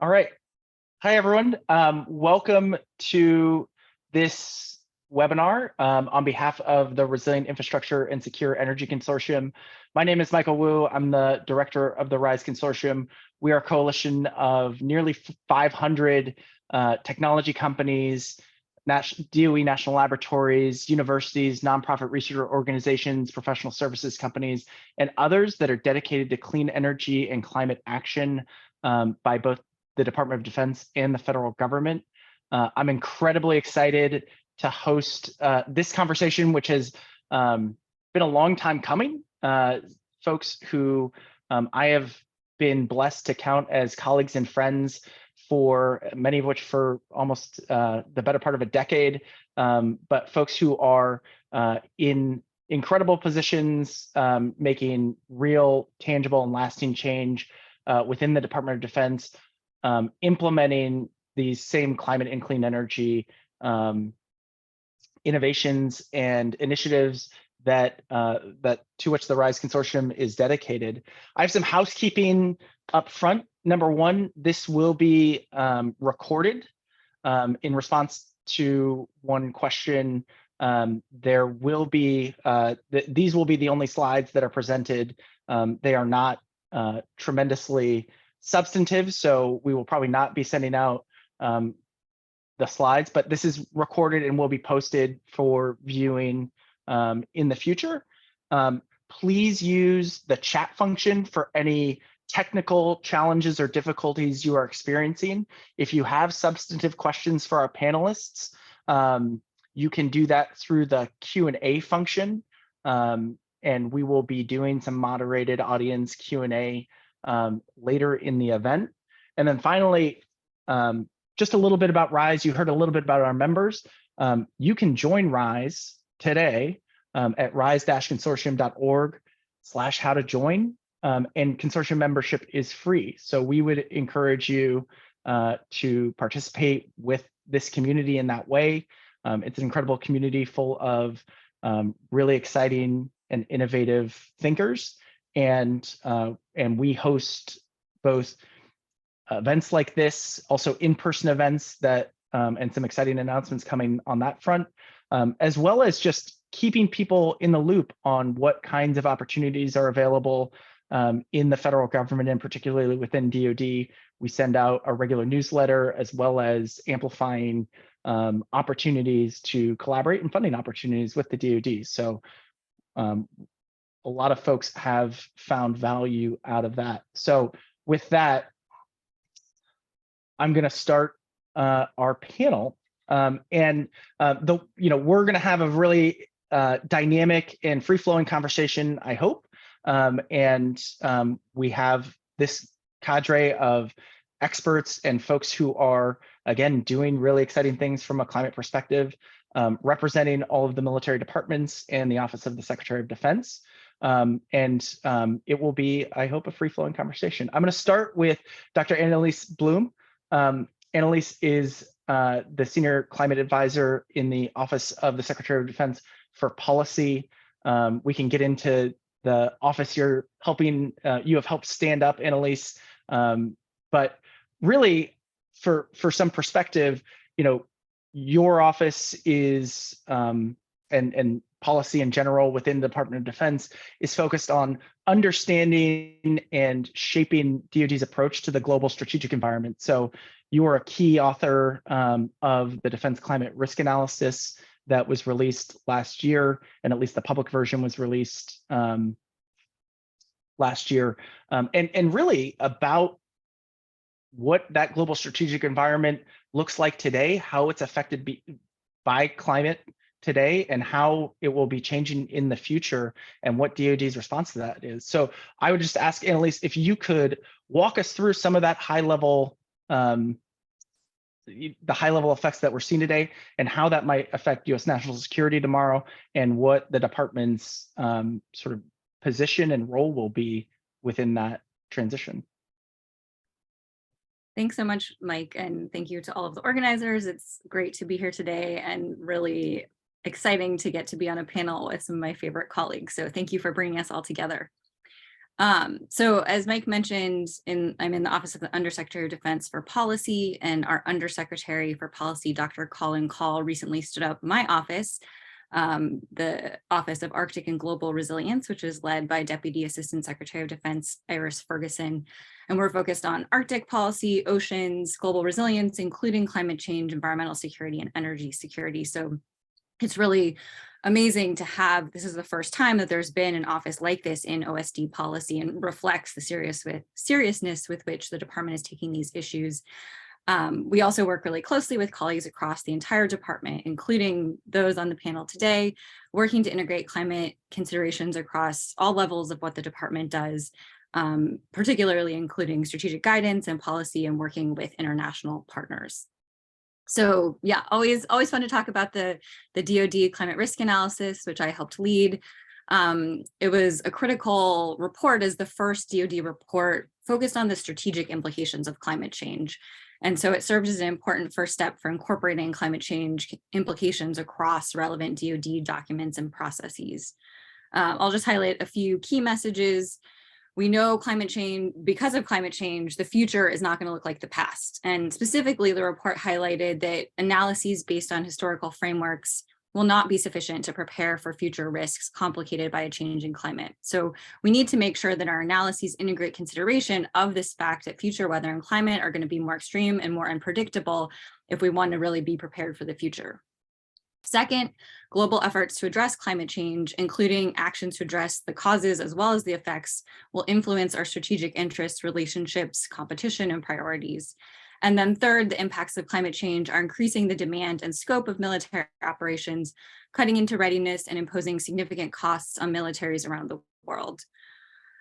All right. Hi, everyone. Welcome to this webinar on behalf of the Resilient Infrastructure and Secure Energy Consortium. My name is Michael Wu. I'm the director of the RISE Consortium. We are a coalition of nearly 500 technology companies, DOE national laboratories, universities, nonprofit research organizations, professional services companies, and others that are dedicated to clean energy and climate action by both the Department of Defense and the federal government. I'm incredibly excited to host this conversation, which has been a long time coming. Folks who I have been blessed to count as colleagues and friends for many of which for almost the better part of a decade, but folks who are in incredible positions, making real, tangible, and lasting change within the Department of Defense, implementing these same climate and clean energy innovations and initiatives that to which the RISE Consortium is dedicated. I have some housekeeping up front. Number one, this will be recorded. In response to one question, there will be these will be the only slides that are presented. They are not tremendously substantive, so we will probably not be sending out the slides, but this is recorded and will be posted for viewing in the future. Please use the chat function for any technical challenges or difficulties you are experiencing. If you have substantive questions for our panelists, you can do that through the Q&A function, and we will be doing some moderated audience Q&A later in the event. And then finally, just a little bit about RISE. You heard a little bit about our members. You can join RISE today at rise-consortium.org/how-to-join. And consortium membership is free. So we would encourage you to participate with this community in that way. It's an incredible community full of really exciting and innovative thinkers. And we host both events like this, also in-person events that and some exciting announcements coming on that front, as well as just keeping people in the loop on what kinds of opportunities are available in the federal government, and particularly within DoD. We send out a regular newsletter, as well as amplifying opportunities to collaborate and funding opportunities with the DoD. So a lot of folks have found value out of that. So with that, I'm going to start our panel, we're going to have a really dynamic and free-flowing conversation, I hope. We have this cadre of experts and folks who are, again, doing really exciting things from a climate perspective, representing all of the military departments and the Office of the Secretary of Defense. It will be, I hope, a free-flowing conversation. I'm going to start with Dr. Annalise Blum. Annalise is the Senior Climate Advisor in the Office of the Secretary of Defense for Policy. We can get into the office you're helping, you have helped stand up, Annalise. But really, for some perspective, your office is, and policy in general within the Department of Defense is focused on understanding and shaping DoD's approach to the global strategic environment. So you are a key author of the Defense Climate Risk Analysis that was released last year, and at least the public version was released last year, and really about what that global strategic environment looks like today, how it's affected by climate today, and how it will be changing in the future, and what DoD's response to that is. So I would just ask Annalise if you could walk us through some of that high-level the high-level effects that we're seeing today, and how that might affect U.S. national security tomorrow, and what the department's sort of position and role will be within that transition. Thanks so much, Mike, and thank you to all of the organizers. It's great to be here today, and really exciting to get to be on a panel with some of my favorite colleagues. So thank you for bringing us all together. So as Mike mentioned, I'm in the Office of the Undersecretary of Defense for Policy, and our Undersecretary for Policy, Dr. Colin Call, recently stood up my office, the Office of Arctic and Global Resilience, which is led by Deputy Assistant Secretary of Defense Iris Ferguson. And we're focused on Arctic policy, oceans, global resilience, including climate change, environmental security, and energy security. So it's really amazing to have, this is the first time that there's been an office like this in OSD policy, and reflects the seriousness with which the department is taking these issues. We also work really closely with colleagues across the entire department, including those on the panel today, working to integrate climate considerations across all levels of what the department does, particularly including strategic guidance and policy and working with international partners. So yeah, always fun to talk about the DoD climate risk analysis, which I helped lead. It was a critical report as the first DoD report focused on the strategic implications of climate change. And so it served as an important first step for incorporating climate change implications across relevant DoD documents and processes. I'll just highlight a few key messages. We know climate change, because of climate change, the future is not going to look like the past. And specifically, the report highlighted that analyses based on historical frameworks will not be sufficient to prepare for future risks complicated by a changing climate. So we need to make sure that our analyses integrate consideration of this fact that future weather and climate are going to be more extreme and more unpredictable if we want to really be prepared for the future. Second, global efforts to address climate change, including actions to address the causes as well as the effects, will influence our strategic interests, relationships, competition, and priorities. And then third, the impacts of climate change are increasing the demand and scope of military operations, cutting into readiness and imposing significant costs on militaries around the world.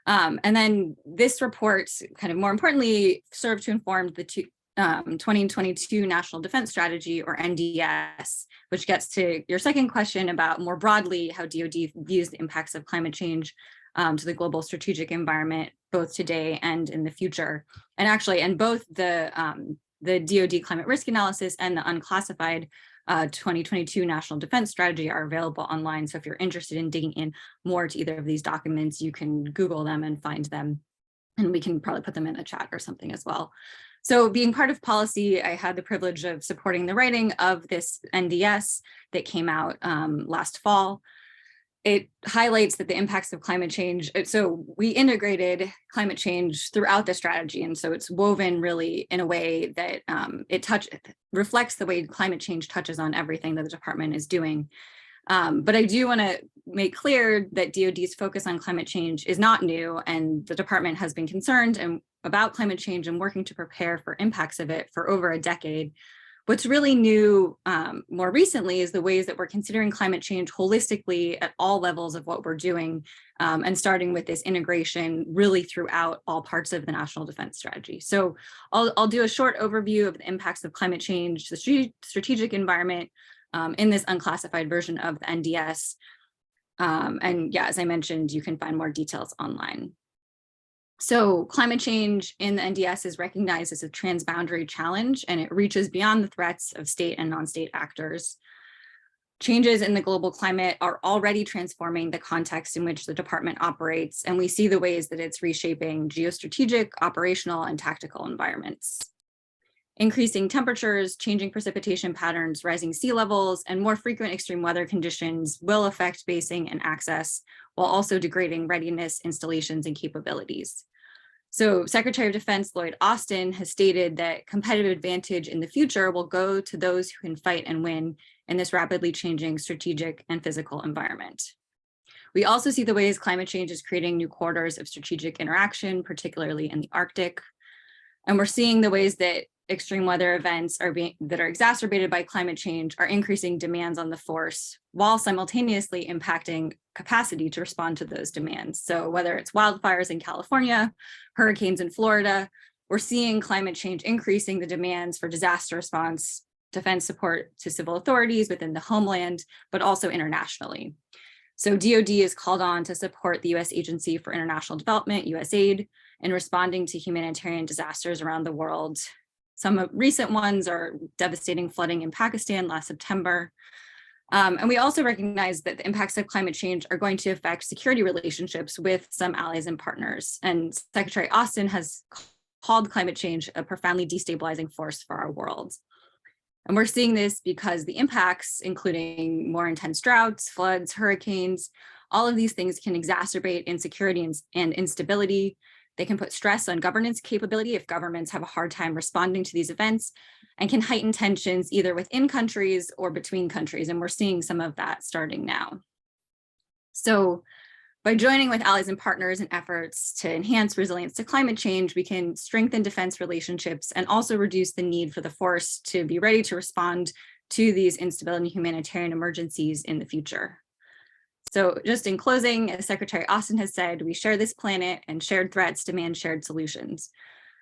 And then this report, kind of more importantly, served to inform the 2022 National Defense Strategy, or NDS, which gets to your second question about more broadly how DoD views the impacts of climate change to the global strategic environment, both today and in the future. And actually, and both the DoD climate risk analysis and the unclassified 2022 National Defense Strategy are available online. So if you're interested in digging in more to either of these documents, you can Google them and find them. And we can probably put them in a chat or something as well. So being part of policy, I had the privilege of supporting the writing of this NDS that came out last fall. It highlights that the impacts of climate change, so we integrated climate change throughout the strategy. And so it's woven really in a way that it reflects the way climate change touches on everything that the department is doing. But I do want to make clear that DoD's focus on climate change is not new, and the department has been concerned about climate change and working to prepare for impacts of it for over a decade. What's really new more recently is the ways that we're considering climate change holistically at all levels of what we're doing, and starting with this integration really throughout all parts of the National Defense Strategy. So I'll do a short overview of the impacts of climate change, the strategic environment, in this unclassified version of the NDS. And yeah, as I mentioned, you can find more details online. So climate change in the NDS is recognized as a transboundary challenge, and it reaches beyond the threats of state and non-state actors. Changes in the global climate are already transforming the context in which the department operates, and we see the ways that it's reshaping geostrategic, operational, and tactical environments. Increasing temperatures, changing precipitation patterns, rising sea levels, and more frequent extreme weather conditions will affect basing and access, while also degrading readiness, installations, and capabilities. So Secretary of Defense Lloyd Austin has stated that competitive advantage in the future will go to those who can fight and win in this rapidly changing strategic and physical environment. We also see the ways climate change is creating new corridors of strategic interaction, particularly in the Arctic. And we're seeing the ways that extreme weather events that are exacerbated by climate change are increasing demands on the force, while simultaneously impacting capacity to respond to those demands. So whether it's wildfires in California, hurricanes in Florida, we're seeing climate change increasing the demands for disaster response, defense support to civil authorities within the homeland, but also internationally. So DoD is called on to support the U.S. Agency for International Development, USAID, in responding to humanitarian disasters around the world. Some recent ones are devastating flooding in Pakistan last September. And we also recognize that the impacts of climate change are going to affect security relationships with some allies and partners. And Secretary Austin has called climate change a profoundly destabilizing force for our world. And we're seeing this because the impacts, including more intense droughts, floods, hurricanes, all of these things can exacerbate insecurity and instability. They can put stress on governance capability if governments have a hard time responding to these events, and can heighten tensions either within countries or between countries. And we're seeing some of that starting now. So by joining with allies and partners in efforts to enhance resilience to climate change, we can strengthen defense relationships and also reduce the need for the force to be ready to respond to these instability and humanitarian emergencies in the future. So just in closing, as Secretary Austin has said, we share this planet and shared threats demand shared solutions.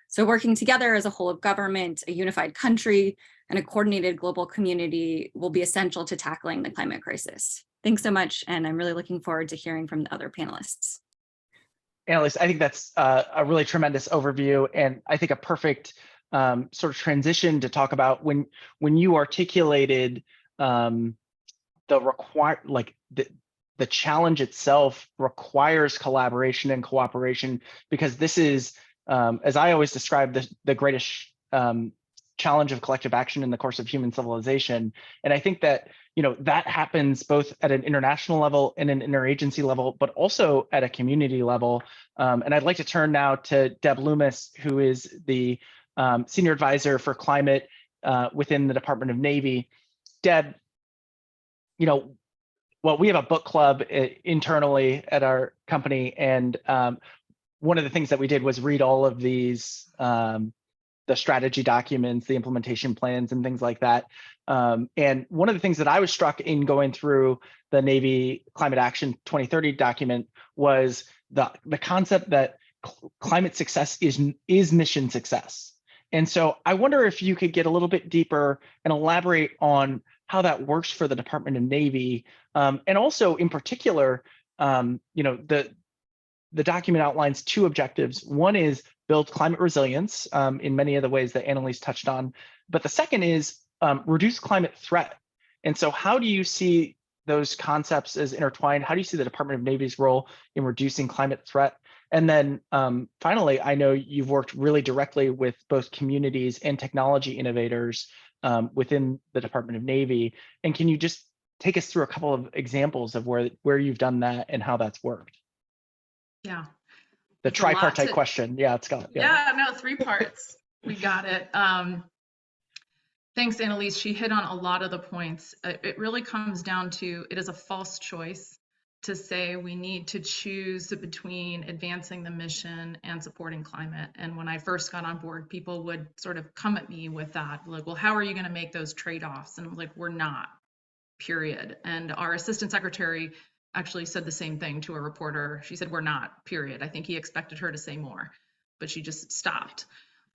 So working together as a whole of government, a unified country, and a coordinated global community will be essential to tackling the climate crisis. Thanks so much, and I'm really looking forward to hearing from the other panelists. Annalise, I think that's a really tremendous overview, and I think a perfect sort of transition to talk about when you articulated the challenge itself requires collaboration and cooperation, because this is, as I always describe, the greatest challenge of collective action in the course of human civilization. And I think that, that happens both at an international level and an interagency level, but also at a community level. And I'd like to turn now to Deb Loomis, who is the Senior Advisor for Climate within the Department of Navy. Deb, well, we have a book club internally at our company, and one of the things that we did was read all of these, the strategy documents, the implementation plans, and things like that. And one of the things that I was struck in going through the Navy Climate Action 2030 document was the concept that climate success is mission success. And so I wonder if you could get a little bit deeper and elaborate on how that works for the Department of Navy, and also in particular, the document outlines two objectives. One is build climate resilience in many of the ways that Annalise touched on, but the second is reduce climate threat. And so how do you see those concepts as intertwined? How do you see the Department of Navy's role in reducing climate threat? And then finally, I know you've worked really directly with both communities and technology innovators within the Department of Navy. And can you just take us through a couple of examples of where you've done that and how that's worked? Yeah. The tripartite question. Yeah, it's got. Yeah, no, 3 parts. We got it. Thanks, Annalise. She hit on a lot of the points. It really comes down to, it is a false choice to say we need to choose between advancing the mission and supporting climate. And when I first got on board, people would sort of come at me with that, like, well, how are you going to make those trade-offs? And I'm like, we're not, period. And our assistant secretary actually said the same thing to a reporter. She said, we're not, period. I think he expected her to say more, but she just stopped.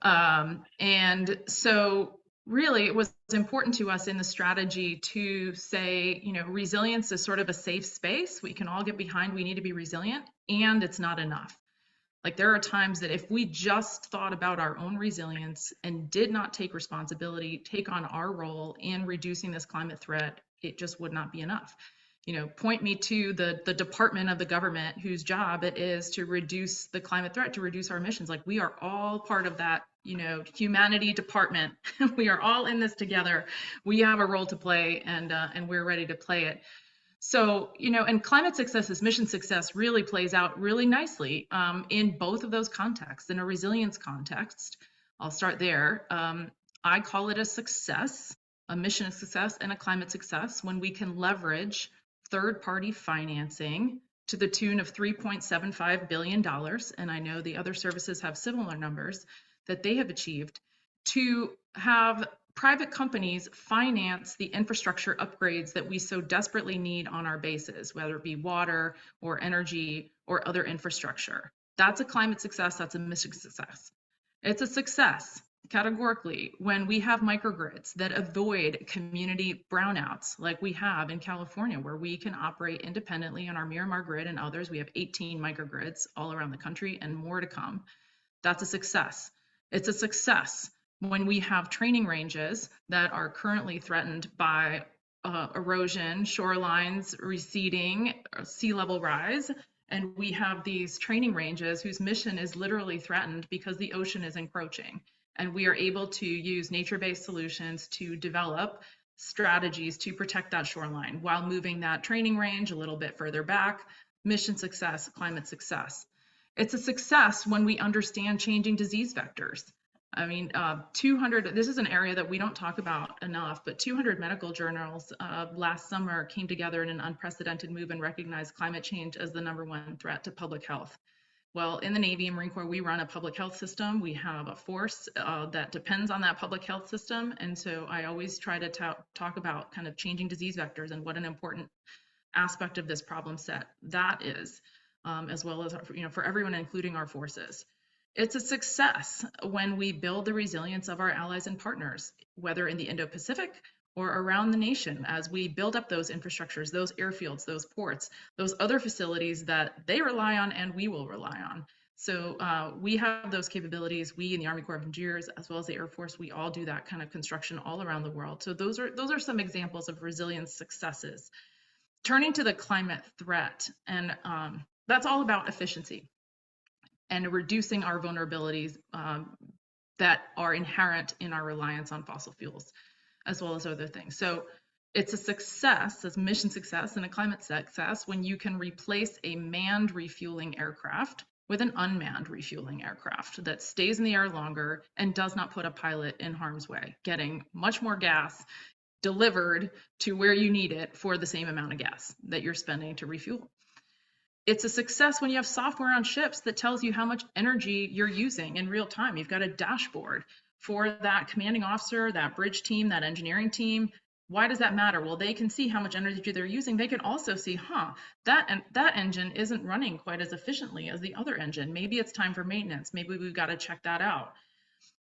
And so really it was important to us in the strategy to say, resilience is sort of a safe space. We can all get behind, we need to be resilient, and it's not enough. Like, there are times that if we just thought about our own resilience and did not take responsibility, take on our role in reducing this climate threat, it just would not be enough. Point me to the department of the government whose job it is to reduce the climate threat, to reduce our emissions. Like, we are all part of that, humanity department. We are all in this together. We have a role to play, and we're ready to play it. So, and climate success as mission success really plays out really nicely in both of those contexts. In a resilience context, I'll start there. I call it a success, a mission success and a climate success, when we can leverage third-party financing to the tune of $3.75 billion, and I know the other services have similar numbers that they have achieved, to have private companies finance the infrastructure upgrades that we so desperately need on our bases, whether it be water or energy or other infrastructure. That's a climate success, that's a mission success. It's a success categorically when we have microgrids that avoid community brownouts like we have in California, where we can operate independently on our Miramar grid and others. We have 18 microgrids all around the country and more to come. That's a success. It's a success when we have training ranges that are currently threatened by erosion, shorelines receding, sea level rise. And we have these training ranges whose mission is literally threatened because the ocean is encroaching. And we are able to use nature-based solutions to develop strategies to protect that shoreline while moving that training range a little bit further back. Mission success, climate success. It's a success when we understand changing disease vectors. I mean, 200, this is an area that we don't talk about enough, but 200 medical journals last summer came together in an unprecedented move and recognized climate change as the #1 threat to public health. Well, in the Navy and Marine Corps, we run a public health system. We have a force that depends on that public health system. And so I always try to talk about kind of changing disease vectors and what an important aspect of this problem set that is, as well as, for everyone, including our forces. It's a success when we build the resilience of our allies and partners, whether in the Indo-Pacific or around the nation, as we build up those infrastructures, those airfields, those ports, those other facilities that they rely on and we will rely on. So we have those capabilities. We in the Army Corps of Engineers, as well as the Air Force, we all do that kind of construction all around the world. So those are some examples of resilience successes. Turning to the climate threat, and that's all about efficiency and reducing our vulnerabilities that are inherent in our reliance on fossil fuels, as well as other things. So it's a success, it's mission success and a climate success when you can replace a manned refueling aircraft with an unmanned refueling aircraft that stays in the air longer and does not put a pilot in harm's way, getting much more gas delivered to where you need it for the same amount of gas that you're spending to refuel. It's a success when you have software on ships that tells you how much energy you're using in real time. You've got a dashboard for that commanding officer, that bridge team, that engineering team. Why does that matter? Well, they can see how much energy they're using. They can also see, that engine isn't running quite as efficiently as the other engine. Maybe it's time for maintenance. Maybe we've got to check that out.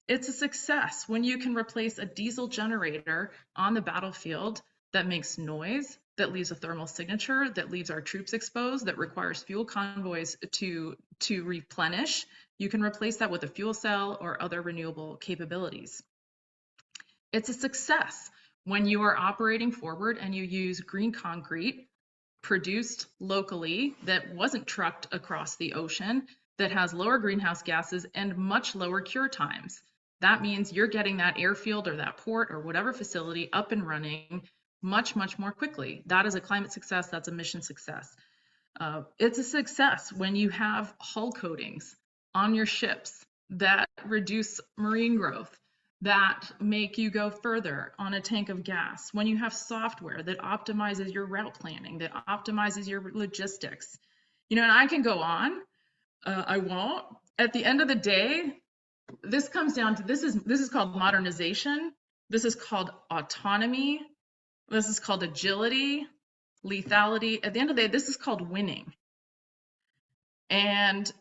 It's a success when you can replace a diesel generator on the battlefield that makes noise, that leaves a thermal signature, that leaves our troops exposed, that requires fuel convoys to replenish. You can replace that with a fuel cell or other renewable capabilities. It's a success when you are operating forward and you use green concrete produced locally that wasn't trucked across the ocean, that has lower greenhouse gases and much lower cure times. That means you're getting that airfield or that port or whatever facility up and running much, much more quickly. That is a climate success. That's a mission success. It's a success when you have hull coatings on your ships that reduce marine growth, that make you go further on a tank of gas, when you have software that optimizes your route planning, that optimizes your logistics. And I can go on. I won't. At the end of the day, this comes down to this is called modernization. This is called autonomy. This is called agility, lethality. At the end of the day, this is called winning. And,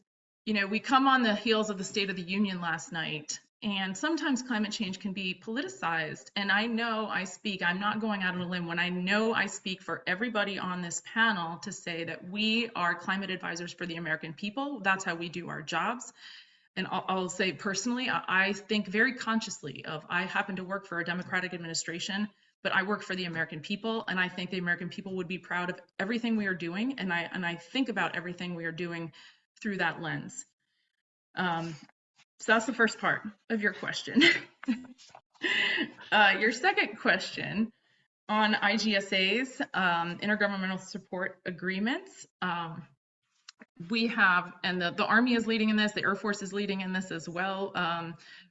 we come on the heels of the State of the Union last night, and sometimes climate change can be politicized. And I know I speak, I'm not going out on a limb when I know I speak for everybody on this panel to say that we are climate advisors for the American people. That's how we do our jobs. And I'll say personally, I think very consciously of, I happen to work for a Democratic administration, but I work for the American people, and I think the American people would be proud of everything we are doing, and I think about everything we are doing through that lens. So that's the first part of your question. Your second question on IGSAs, intergovernmental support agreements. We have, and the Army is leading in this, the Air Force is leading in this as well.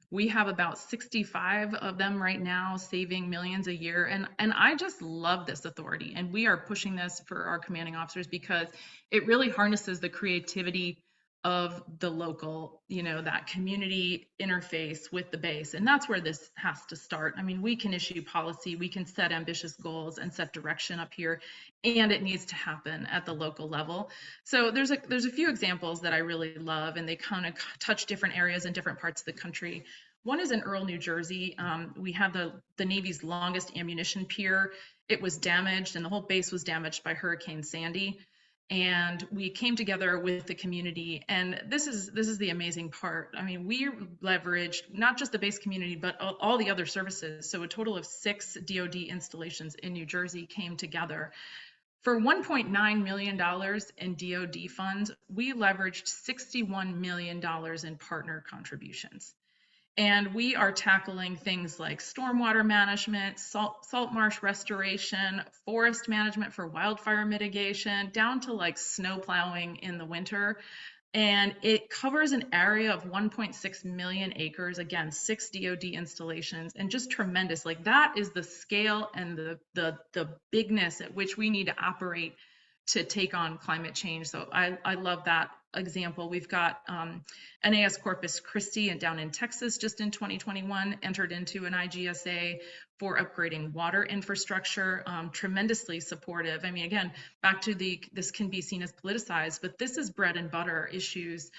We have about 65 of them right now, saving millions a year. And I just love this authority. And we are pushing this for our commanding officers because it really harnesses the creativity of the local, that community interface with the base. And that's where this has to start. I mean, we can issue policy, we can set ambitious goals and set direction up here, and it needs to happen at the local level. So there's a few examples that I really love, and they kind of touch different areas in different parts of the country. One is in Earl, New Jersey. We have the Navy's longest ammunition pier. It was damaged, and the whole base was damaged by Hurricane Sandy. And we came together with the community, and this is the amazing part. I mean, we leveraged not just the base community, but all the other services. So a total of 6 DoD installations in New Jersey came together. For $1.9 million in DoD funds, we leveraged $61 million in partner contributions. And we are tackling things like stormwater management, salt marsh restoration, forest management for wildfire mitigation, down to like snow plowing in the winter. And it covers an area of 1.6 million acres, again, 6 DoD installations, and just tremendous. Like, that is the scale and the bigness at which we need to operate to take on climate change. So I love that example. We've got NAS Corpus Christi and down in Texas just in 2021 entered into an IGSA for upgrading water infrastructure, tremendously supportive. I mean, again, back to this can be seen as politicized, but this is bread and butter issues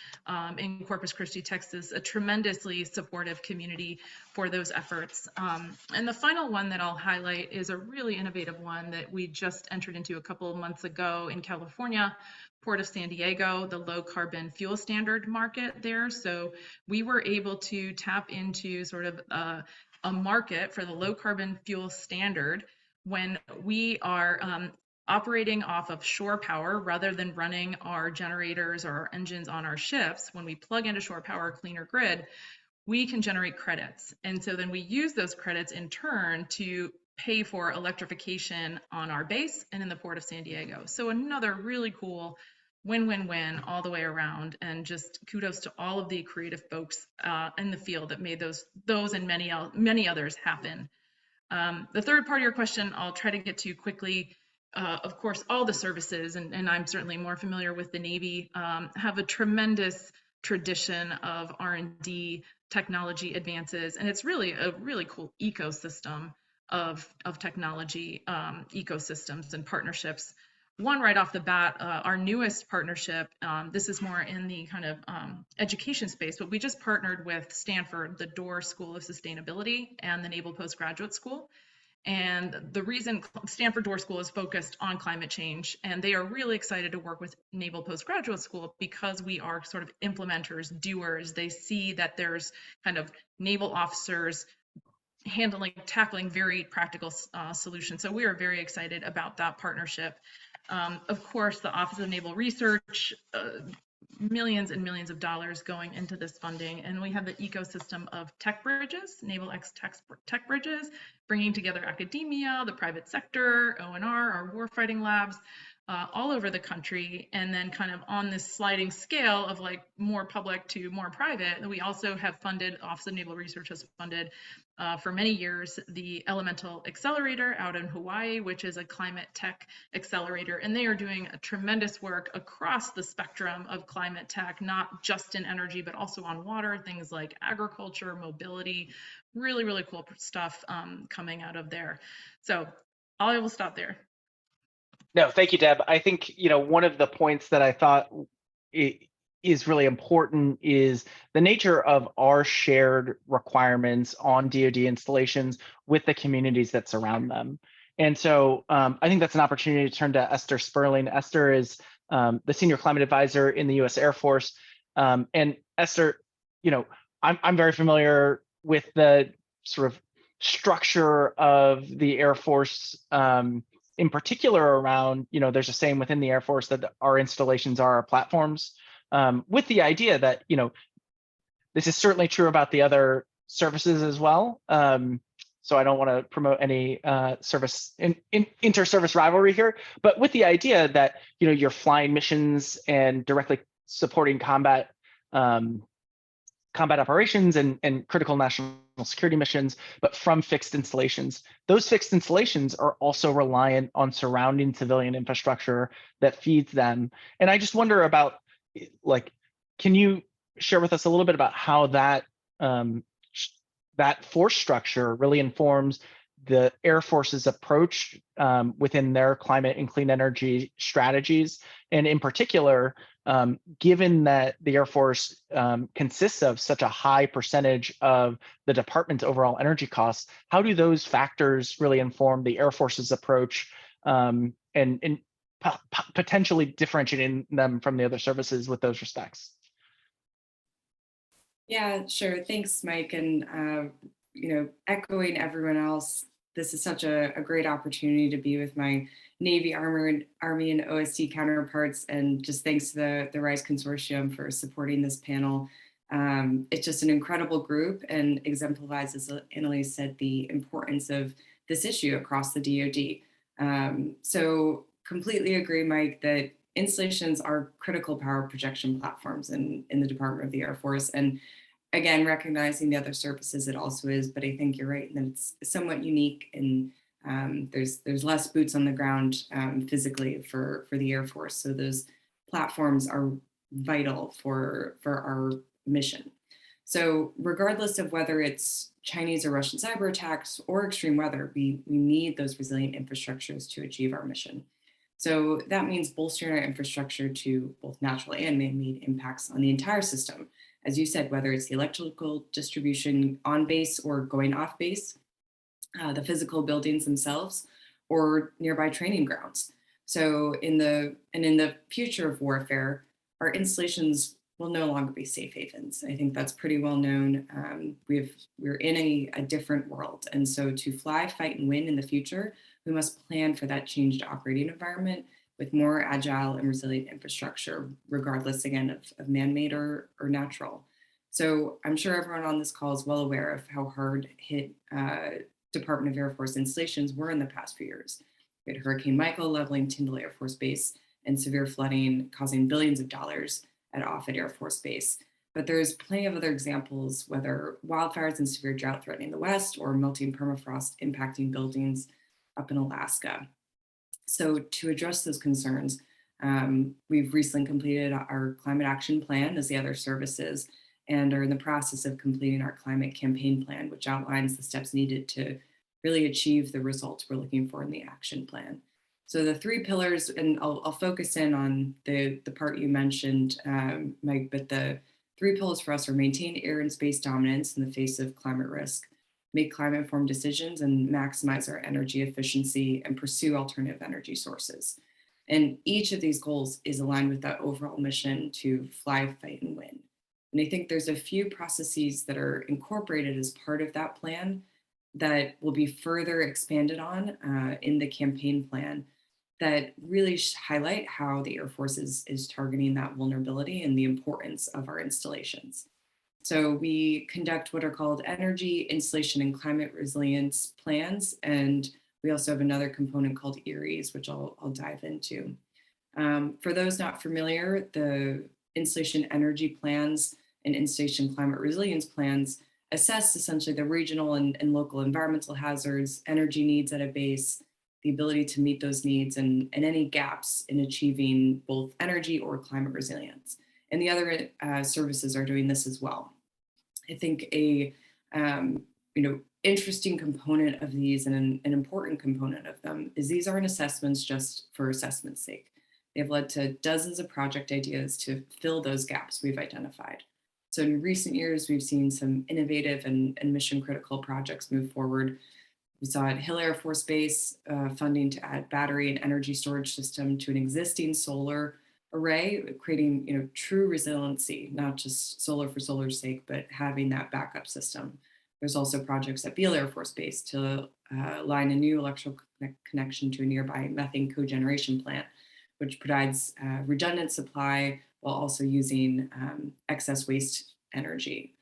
in Corpus Christi, Texas, a tremendously supportive community for those efforts. And the final one that I'll highlight is a really innovative one that we just entered into a couple of months ago in California, Port of San Diego, the low carbon fuel standard market there. So we were able to tap into sort of a market for the low carbon fuel standard when we are operating off of shore power rather than running our generators or our engines on our ships. When we plug into shore power cleaner grid, we can generate credits. And so then we use those credits in turn to pay for electrification on our base and in the Port of San Diego. So another really cool win-win-win all the way around, and just kudos to all of the creative folks in the field that made those and many others happen. The third part of your question, I'll try to get to quickly. Of course, all the services, and I'm certainly more familiar with the Navy, have a tremendous tradition of R&D technology advances, and it's really a really cool ecosystem of technology ecosystems and partnerships. One right off the bat, our newest partnership, this is more in the kind of education space, but we just partnered with Stanford, the DoD School of Sustainability, and the Naval Postgraduate School. And the reason Stanford DoD School is focused on climate change, and they are really excited to work with Naval Postgraduate School because we are sort of implementers, doers. They see that there's kind of naval officers tackling very practical solutions. So we are very excited about that partnership. Of course, the Office of Naval Research, millions and millions of dollars going into this funding. And we have the ecosystem of tech bridges, Naval X tech bridges, bringing together academia, the private sector, ONR, our warfighting labs, all over the country. And then kind of on this sliding scale of like more public to more private, we also have funded, Office of Naval Research has funded for many years the Elemental Accelerator out in Hawaii, which is a climate tech accelerator. And they are doing a tremendous work across the spectrum of climate tech, not just in energy, but also on water, things like agriculture, mobility, really, really cool stuff coming out of there. So I will stop there. No, thank you, Deb. I think, one of the points that I thought is really important is the nature of our shared requirements on DoD installations with the communities that surround them. And so I think that's an opportunity to turn to Esther Sperling. Esther is the Senior Climate Advisor in the U.S. Air Force. And Esther, I'm very familiar with the sort of structure of the Air Force, in particular around, there's a saying within the Air Force that our installations are our platforms, with the idea that, this is certainly true about the other services as well. So I don't want to promote any service inter-service rivalry here, but with the idea that, you're flying missions and directly supporting combat operations and critical national security missions, but from fixed installations. Those fixed installations are also reliant on surrounding civilian infrastructure that feeds them. And I just wonder about, can you share with us a little bit about how that that force structure really informs the Air Force's approach within their climate and clean energy strategies? And in particular, given that the Air Force consists of such a high percentage of the department's overall energy costs, how do those factors really inform the Air Force's approach? And potentially differentiating them from the other services with those respects? Yeah, sure. Thanks, Mike. And, echoing everyone else, this is such a great opportunity to be with my Navy, Army, and OSD counterparts. And just thanks to the RISE Consortium for supporting this panel. It's just an incredible group and exemplifies, as Annalise said, the importance of this issue across the DoD. So completely agree, Mike, that installations are critical power projection platforms in the Department of the Air Force. And again, recognizing the other services it also is, but I think you're right that it's somewhat unique, and there's less boots on the ground physically for the Air Force. So those platforms are vital for our mission. So regardless of whether it's Chinese or Russian cyber attacks or extreme weather, we need those resilient infrastructures to achieve our mission. So that means bolstering our infrastructure to both natural and man-made impacts on the entire system. As you said, whether it's the electrical distribution on base or going off base, the physical buildings themselves, or nearby training grounds. So in the future of warfare, our installations will no longer be safe havens. I think that's pretty well known. We're in a different world. And so to fly, fight, and win in the future, we must plan for that changed operating environment with more agile and resilient infrastructure, regardless, again, of man-made or natural. So I'm sure everyone on this call is well aware of how hard hit Department of Air Force installations were in the past few years. We had Hurricane Michael leveling Tyndall Air Force Base and severe flooding causing billions of dollars at Offutt Air Force Base. But there's plenty of other examples, whether wildfires and severe drought threatening the West or melting permafrost impacting buildings up in Alaska. So to address those concerns, we've recently completed our climate action plan as the other services and are in the process of completing our climate campaign plan, which outlines the steps needed to really achieve the results we're looking for in the action plan. So the three pillars, and I'll focus in on the part you mentioned, Mike, but the three pillars for us are maintain air and space dominance in the face of climate risk, make climate-informed decisions, and maximize our energy efficiency and pursue alternative energy sources. And each of these goals is aligned with that overall mission to fly, fight, and win. And I think there's a few processes that are incorporated as part of that plan that will be further expanded on in the campaign plan that really highlight how the Air Force is targeting that vulnerability and the importance of our installations. So we conduct what are called energy, installation, and climate resilience plans. And we also have another component called ERIES, which I'll dive into. For those not familiar, the installation energy plans and installation climate resilience plans assess essentially the regional and local environmental hazards, energy needs at a base, the ability to meet those needs, and any gaps in achieving both energy or climate resilience. And the other services are doing this as well. I think a interesting component of these and an important component of them is these aren't assessments just for assessment's sake. They've led to dozens of project ideas to fill those gaps we've identified. So in recent years, we've seen some innovative and mission critical projects move forward. We saw at Hill Air Force Base funding to add battery and energy storage system to an existing solar array, creating true resiliency, not just solar for solar's sake, but having that backup system. There's also projects at Beale Air Force Base to line a new electrical connection to a nearby methane cogeneration plant, which provides redundant supply while also using excess waste energy.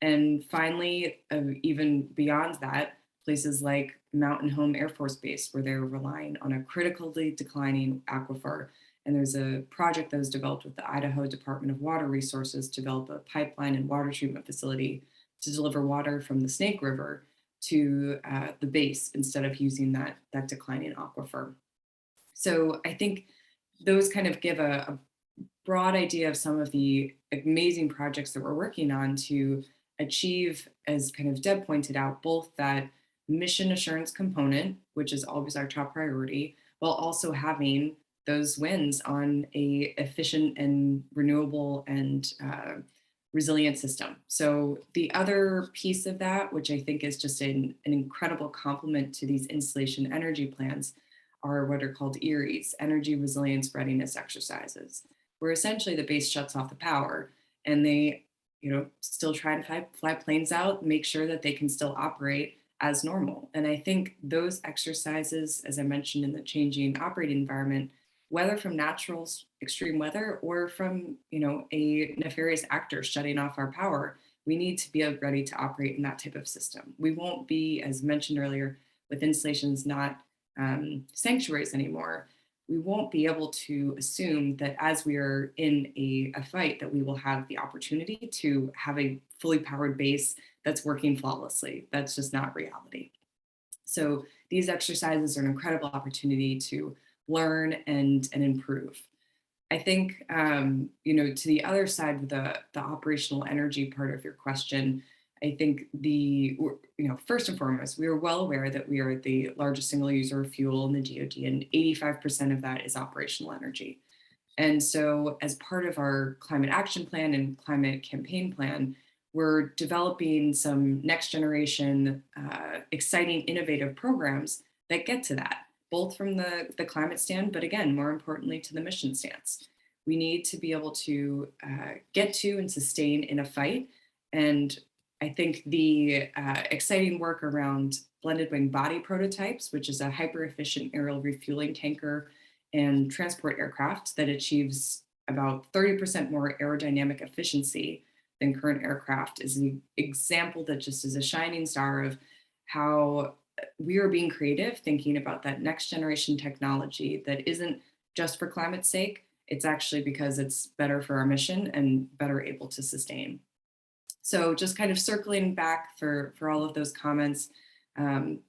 And finally, even beyond that, places like Mountain Home Air Force Base, where they're relying on a critically declining aquifer. And there's a project that was developed with the Idaho Department of Water Resources to develop a pipeline and water treatment facility to deliver water from the Snake River to the base instead of using that declining aquifer. So I think those kind of give a broad idea of some of the amazing projects that we're working on to achieve, as kind of Deb pointed out, both that mission assurance component, which is always our top priority, while also having those wins on a efficient and renewable and resilient system. So the other piece of that, which I think is just an incredible complement to these installation energy plans, are what are called ERIES, Energy Resilience Readiness Exercises, where essentially the base shuts off the power and they, still try and fly planes out, make sure that they can still operate as normal. And I think those exercises, as I mentioned, in the changing operating environment, whether from natural extreme weather or from, a nefarious actor shutting off our power, we need to be ready to operate in that type of system. We won't be, as mentioned earlier, with installations not sanctuaries anymore, we won't be able to assume that as we are in a fight that we will have the opportunity to have a fully powered base that's working flawlessly. That's just not reality. So these exercises are an incredible opportunity to learn and improve. I think, to the other side of the operational energy part of your question, I think first and foremost, we are well aware that we are the largest single user of fuel in the DoD, and 85% of that is operational energy. And so as part of our climate action plan and climate campaign plan, we're developing some next generation, exciting, innovative programs that get to that, both from the climate stand, but again, more importantly, to the mission stance. We need to be able to get to and sustain in a fight. And I think the exciting work around blended wing body prototypes, which is a hyper efficient aerial refueling tanker and transport aircraft that achieves about 30% more aerodynamic efficiency than current aircraft, is an example that just is a shining star of how we are being creative, thinking about that next generation technology that isn't just for climate's sake. It's actually because it's better for our mission and better able to sustain. So just kind of circling back for all of those comments,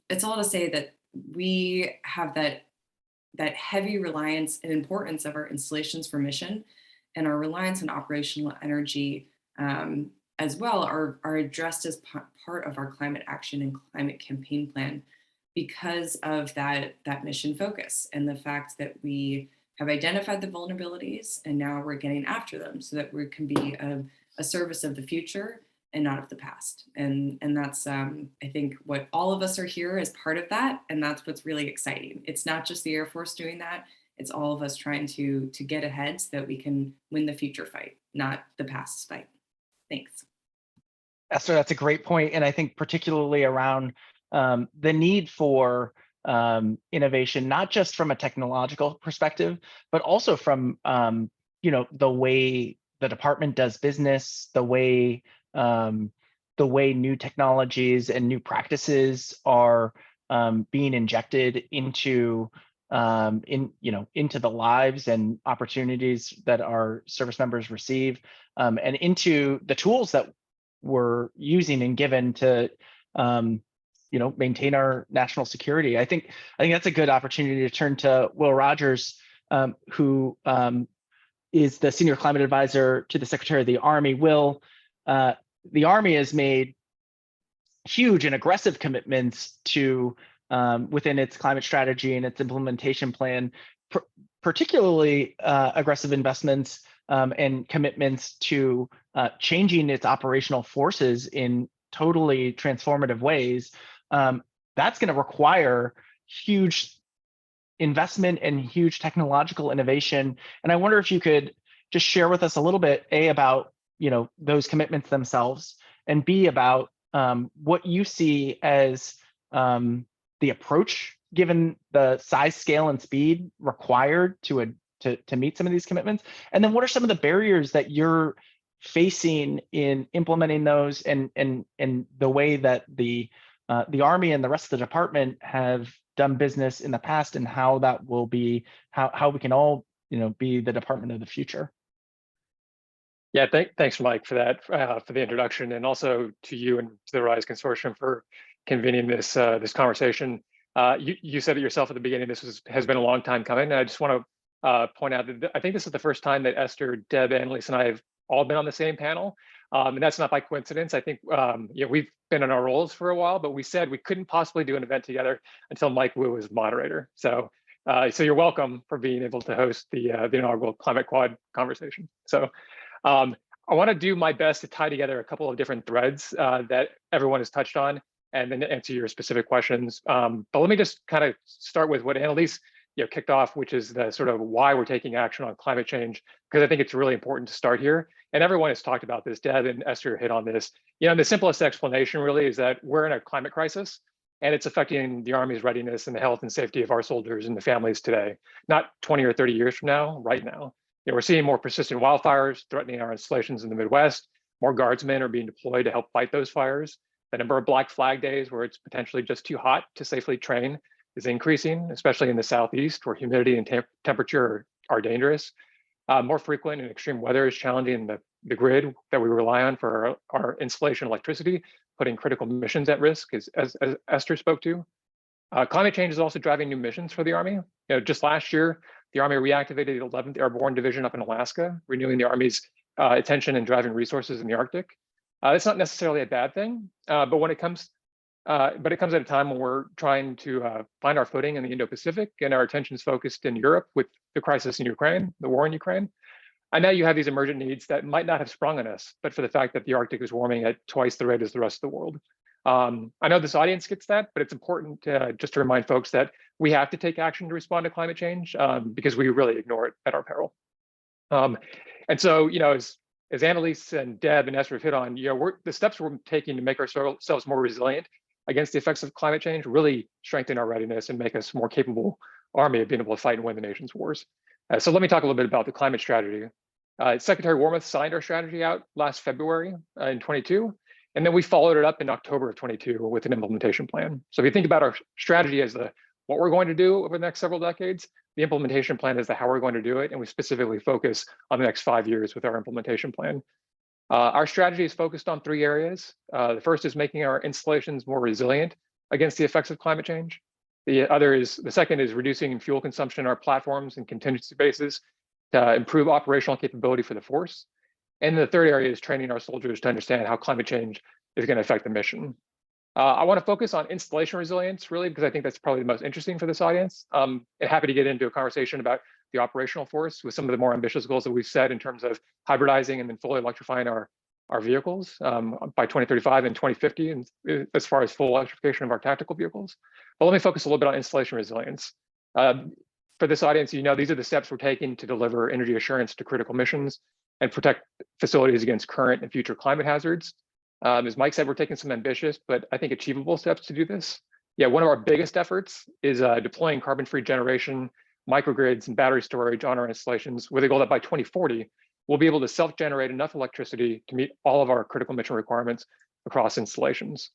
it's all to say that we have that heavy reliance and importance of our installations for mission, and our reliance on operational energy as well are addressed as part of our climate action and climate campaign plan because of that mission focus and the fact that we have identified the vulnerabilities and now we're getting after them so that we can be a service of the future and not of the past. And that's, I think, what all of us are here as part of that. And that's what's really exciting. It's not just the Air Force doing that. It's all of us trying to get ahead so that we can win the future fight, not the past fight. Thanks. Esther, that's a great point. And I think particularly around the need for innovation, not just from a technological perspective, but also from, the way the department does business, the way new technologies and new practices are being injected into into the lives and opportunities that our service members receive, and into the tools that we're using and given to maintain our national security. I think that's a good opportunity to turn to Will Rogers, who is the Senior Climate Advisor to the Secretary of the Army. Will, the Army has made huge and aggressive commitments to within its climate strategy and its implementation plan, particularly aggressive investments and commitments to changing its operational forces in totally transformative ways. That's going to require huge investment and huge technological innovation. And I wonder if you could just share with us a little bit, A, about those commitments themselves, and B, about what you see as the approach, given the size, scale, and speed required to meet some of these commitments. And then what are some of the barriers that you're facing in implementing those, and the way that the Army and the rest of the department have done business in the past, and how that will be, how we can all be the department of the future. Yeah, thanks, Mike, for that, for the introduction, and also to you and to the RISE Consortium for convening this conversation. You said it yourself at the beginning. This has been a long time coming, and I just want to point out that I think this is the first time that Esther, Deb, Annalise, and I have all been on the same panel, and that's not by coincidence. I think we've been in our roles for a while, but we said we couldn't possibly do an event together until Mike Wu was moderator. So you're welcome for being able to host the inaugural Climate Quad conversation. So. I want to do my best to tie together a couple of different threads that everyone has touched on, and then answer your specific questions. But let me just kind of start with what Annalise kicked off, which is the sort of why we're taking action on climate change, because I think it's really important to start here. And everyone has talked about this. Deb and Esther hit on this. The simplest explanation really is that we're in a climate crisis, and it's affecting the Army's readiness and the health and safety of our soldiers and the families today, not 20 or 30 years from now, right now. We're seeing more persistent wildfires threatening our installations in the Midwest. More guardsmen are being deployed to help fight those fires. The number of Black Flag days where it's potentially just too hot to safely train is increasing, especially in the Southeast, where humidity and temperature are dangerous. More frequent and extreme weather is challenging the grid that we rely on for our installation electricity, putting critical missions at risk, as Esther spoke to. Climate change is also driving new missions for the Army. Just last year, the Army reactivated the 11th Airborne Division up in Alaska, renewing the Army's attention and driving resources in the Arctic. It's not necessarily a bad thing, but it comes at a time when we're trying to find our footing in the Indo-Pacific, and our attention is focused in Europe with the crisis in Ukraine, the war in Ukraine. And now you have these emergent needs that might not have sprung on us, but for the fact that the Arctic is warming at twice the rate as the rest of the world. I know this audience gets that, but it's important just to remind folks that we have to take action to respond to climate change because we really ignore it at our peril. And so, as Annalise and Deb and Esther have hit on, the steps we're taking to make ourselves more resilient against the effects of climate change really strengthen our readiness and make us more capable Army of being able to fight and win the nation's wars. So let me talk a little bit about the climate strategy. Secretary Wormuth signed our strategy out last February in 22, and then we followed it up in October of 22 with an implementation plan. So if you think about our strategy as what we're going to do over the next several decades, the implementation plan is how we're going to do it, and we specifically focus on the next 5 years with our implementation plan. Our strategy is focused on 3 areas. The first is making our installations more resilient against the effects of climate change. The second is reducing fuel consumption in our platforms and contingency bases to improve operational capability for the force. And the third area is training our soldiers to understand how climate change is going to affect the mission. I want to focus on installation resilience, really, because I think that's probably the most interesting for this audience. And happy to get into a conversation about the operational force with some of the more ambitious goals that we've set in terms of hybridizing and then fully electrifying our vehicles by 2035 and 2050, and as far as full electrification of our tactical vehicles. But let me focus a little bit on installation resilience. For this audience, these are the steps we're taking to deliver energy assurance to critical missions and protect facilities against current and future climate hazards. As Mike said, we're taking some ambitious, but I think achievable steps to do this. One of our biggest efforts is deploying carbon-free generation, microgrids, and battery storage on our installations with a goal that by 2040, we'll be able to self-generate enough electricity to meet all of our critical mission requirements across installations.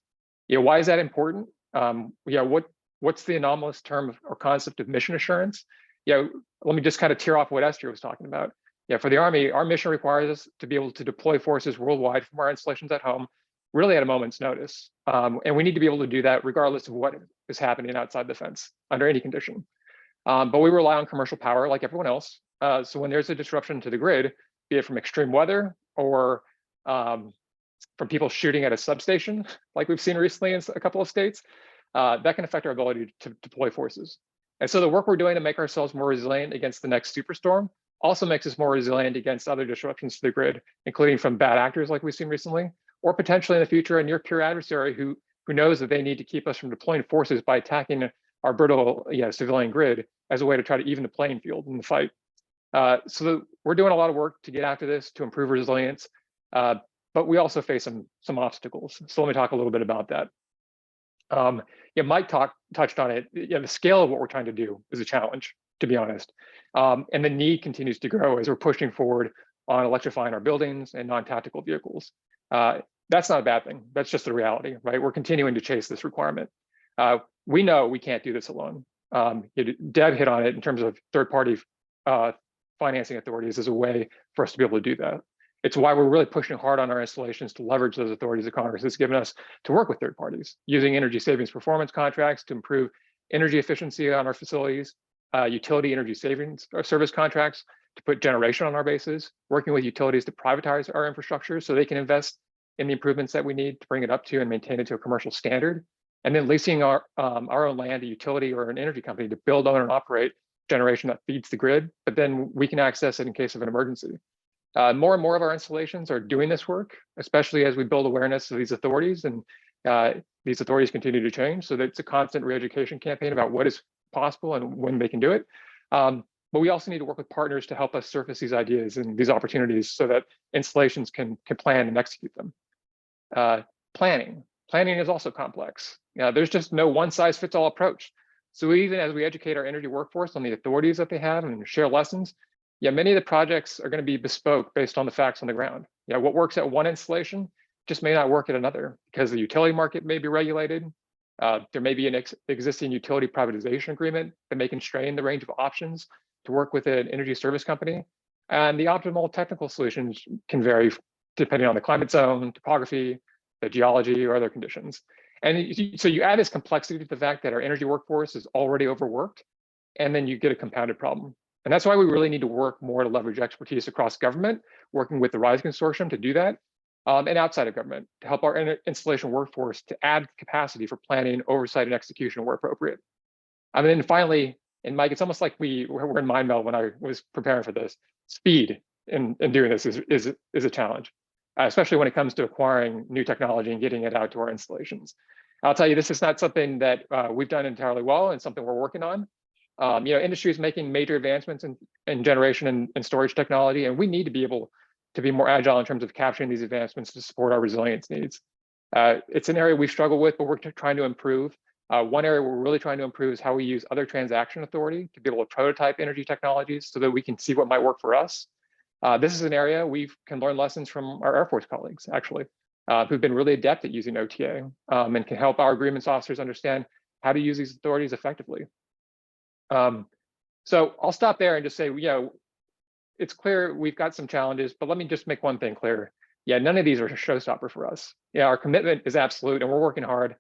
Why is that important? What's the anomalous term or concept of mission assurance? Let me just kind of tear off what Esther was talking about. For the Army, our mission requires us to be able to deploy forces worldwide from our installations at home, really at a moment's notice. And we need to be able to do that regardless of what is happening outside the fence, under any condition. But we rely on commercial power like everyone else. So when there's a disruption to the grid, be it from extreme weather or from people shooting at a substation, like we've seen recently in a couple of states, that can affect our ability to deploy forces. And so the work we're doing to make ourselves more resilient against the next superstorm also makes us more resilient against other disruptions to the grid, including from bad actors like we've seen recently, or potentially in the future a near peer adversary who knows that they need to keep us from deploying forces by attacking our brittle civilian grid as a way to try to even the playing field in the fight. So we're doing a lot of work to get after this, to improve resilience, but we also face some obstacles. So let me talk a little bit about that. Mike touched on it. The scale of what we're trying to do is a challenge, to be honest. And the need continues to grow as we're pushing forward on electrifying our buildings and non-tactical vehicles. That's not a bad thing. That's just the reality, right? We're continuing to chase this requirement. We know we can't do this alone. Deb hit on it in terms of third-party financing authorities as a way for us to be able to do that. It's why we're really pushing hard on our installations to leverage those authorities that Congress has given us to work with third parties, using energy savings performance contracts to improve energy efficiency on our facilities, utility energy savings or service contracts to put generation on our bases, working with utilities to privatize our infrastructure so they can invest in the improvements that we need to bring it up to and maintain it to a commercial standard, and then leasing our own land, a utility or an energy company to build, own, and operate generation that feeds the grid, but then we can access it in case of an emergency. More and more of our installations are doing this work, especially as we build awareness of these authorities, and these authorities continue to change. So it's a constant re-education campaign about what is possible and when they can do it. But we also need to work with partners to help us surface these ideas and these opportunities so that installations can plan and execute them. Planning is also complex. There's just no one size fits all approach. So even as we educate our energy workforce on the authorities that they have and share lessons, many of the projects are going to be bespoke based on the facts on the ground. What works at one installation just may not work at another because the utility market may be regulated. There may be an existing utility privatization agreement that may constrain the range of options to work with an energy service company. And the optimal technical solutions can vary depending on the climate zone, topography, the geology, or other conditions. And so you add this complexity to the fact that our energy workforce is already overworked, and then you get a compounded problem. And that's why we really need to work more to leverage expertise across government, working with the RISE Consortium to do that, and outside of government to help our installation workforce to add capacity for planning, oversight, and execution where appropriate. And then finally, and Mike, it's almost like we're in mind meld when I was preparing for this. Speed in doing this is a challenge, especially when it comes to acquiring new technology and getting it out to our installations. I'll tell you, this is not something that we've done entirely well and something we're working on. Industry is making major advancements in generation and storage technology, and we need to be able to be more agile in terms of capturing these advancements to support our resilience needs. It's an area we've struggled with, but we're trying to improve. One area we're really trying to improve is how we use other transaction authority to be able to prototype energy technologies so that we can see what might work for us. This is an area we can learn lessons from our Air Force colleagues, actually, who've been really adept at using OTA and can help our agreements officers understand how to use these authorities effectively. So I'll stop there and just say, it's clear we've got some challenges, but let me just make one thing clear. None of these are a showstopper for us. Our commitment is absolute, and we're working hard,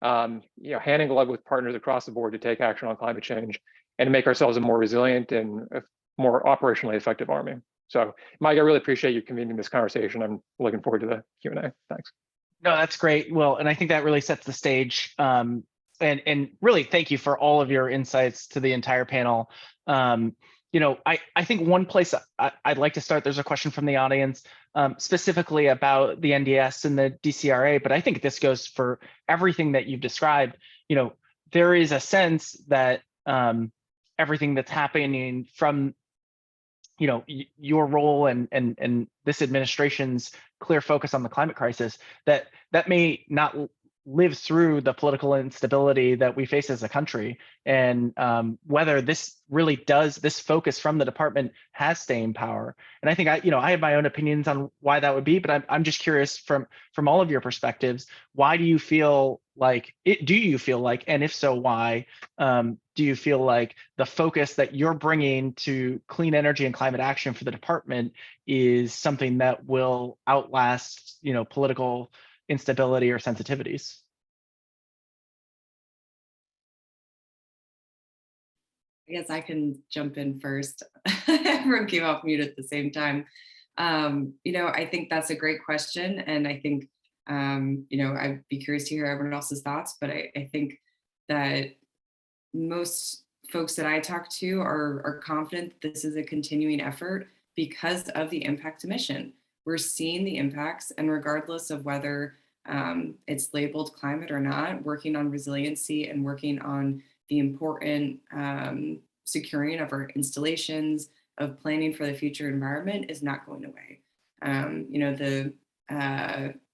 hand in glove with partners across the board to take action on climate change and to make ourselves a more resilient and a more operationally effective Army. So, Mike, I really appreciate you convening this conversation. I'm looking forward to the Q&A. Thanks. No, that's great, Will, and I think that really sets the stage. And really, thank you for all of your insights to the entire panel. I think one place I'd like to start, there's a question from the audience specifically about the NDS and the DCRA, but I think this goes for everything that you've described. There is a sense that everything that's happening from your role and this administration's clear focus on the climate crisis, that may not live through the political instability that we face as a country, and whether this really does, this focus from the department has staying power. And I think I have my own opinions on why that would be, but I'm just curious from all of your perspectives, why do you feel like it? Do you feel like, and if so, why do you feel like the focus that you're bringing to clean energy and climate action for the department is something that will outlast political instability or sensitivities? I guess I can jump in first. Everyone came off mute at the same time. I think that's a great question. And I think, I'd be curious to hear everyone else's thoughts, but I think that most folks that I talk to are confident that this is a continuing effort because of the impact to mission. We're seeing the impacts, and regardless of whether it's labeled climate or not, working on resiliency and working on the important securing of our installations, of planning for the future environment is not going away. The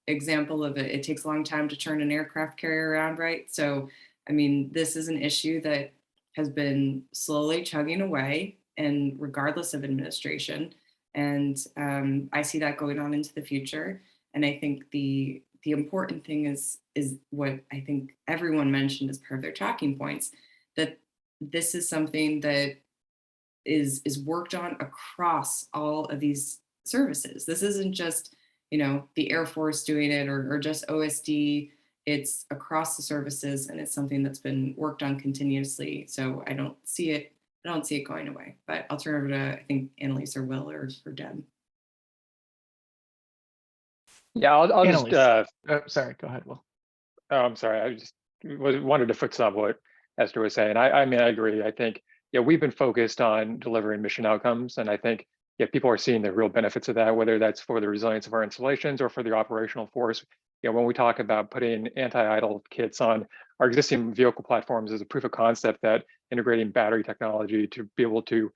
example of it takes a long time to turn an aircraft carrier around, right? So, this is an issue that has been slowly chugging away, and regardless of administration. And I see that going on into the future. And I think the important thing is what I think everyone mentioned as part of their talking points, that this is something that is worked on across all of these services. This isn't just, the Air Force doing it or just OSD. It's across the services, and it's something that's been worked on continuously. So I don't see it going away. But I'll turn over to, I think, Annalise or Will or Deb. Yeah, I'll just. Sorry, go ahead, Will. Oh, I'm sorry. I just wanted to foot stomp what Esther was saying. I agree. I think we've been focused on delivering mission outcomes, and I think people are seeing the real benefits of that, whether that's for the resilience of our installations or for the operational force. When we talk about putting anti-idle kits on our existing vehicle platforms as a proof of concept that integrating battery technology to be able to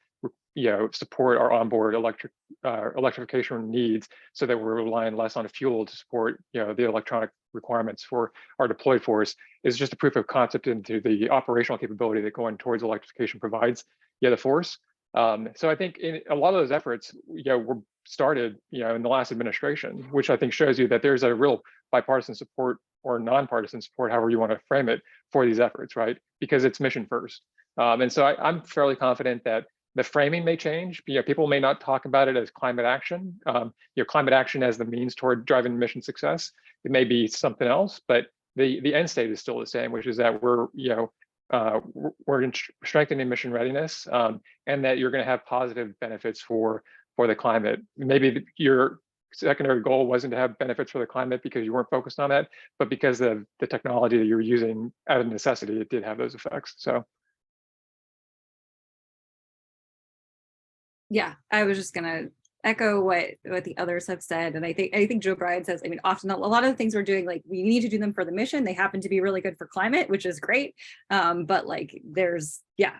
support our onboard electrification needs, so that we're relying less on fuel to support the electronic requirements for our deployed force, is just a proof of concept into the operational capability that going towards electrification provides the force. So I think in a lot of those efforts were started in the last administration, which I think shows you that there's a real bipartisan support or nonpartisan support, however you want to frame it, for these efforts, right? Because it's mission first. And so I'm fairly confident that the framing may change. People may not talk about it as climate action, climate action as the means toward driving mission success. It may be something else, but the end state is still the same, which is that we're strengthening mission readiness, and that you're going to have positive benefits for the climate. Maybe your secondary goal wasn't to have benefits for the climate because you weren't focused on that, but because of the technology that you're using out of necessity, it did have those effects. So. Yeah, I was just gonna echo what the others have said, and I think Joe Bryan says, I mean, often a lot of the things we're doing, like, we need to do them for the mission. They happen to be really good for climate, which is great, but like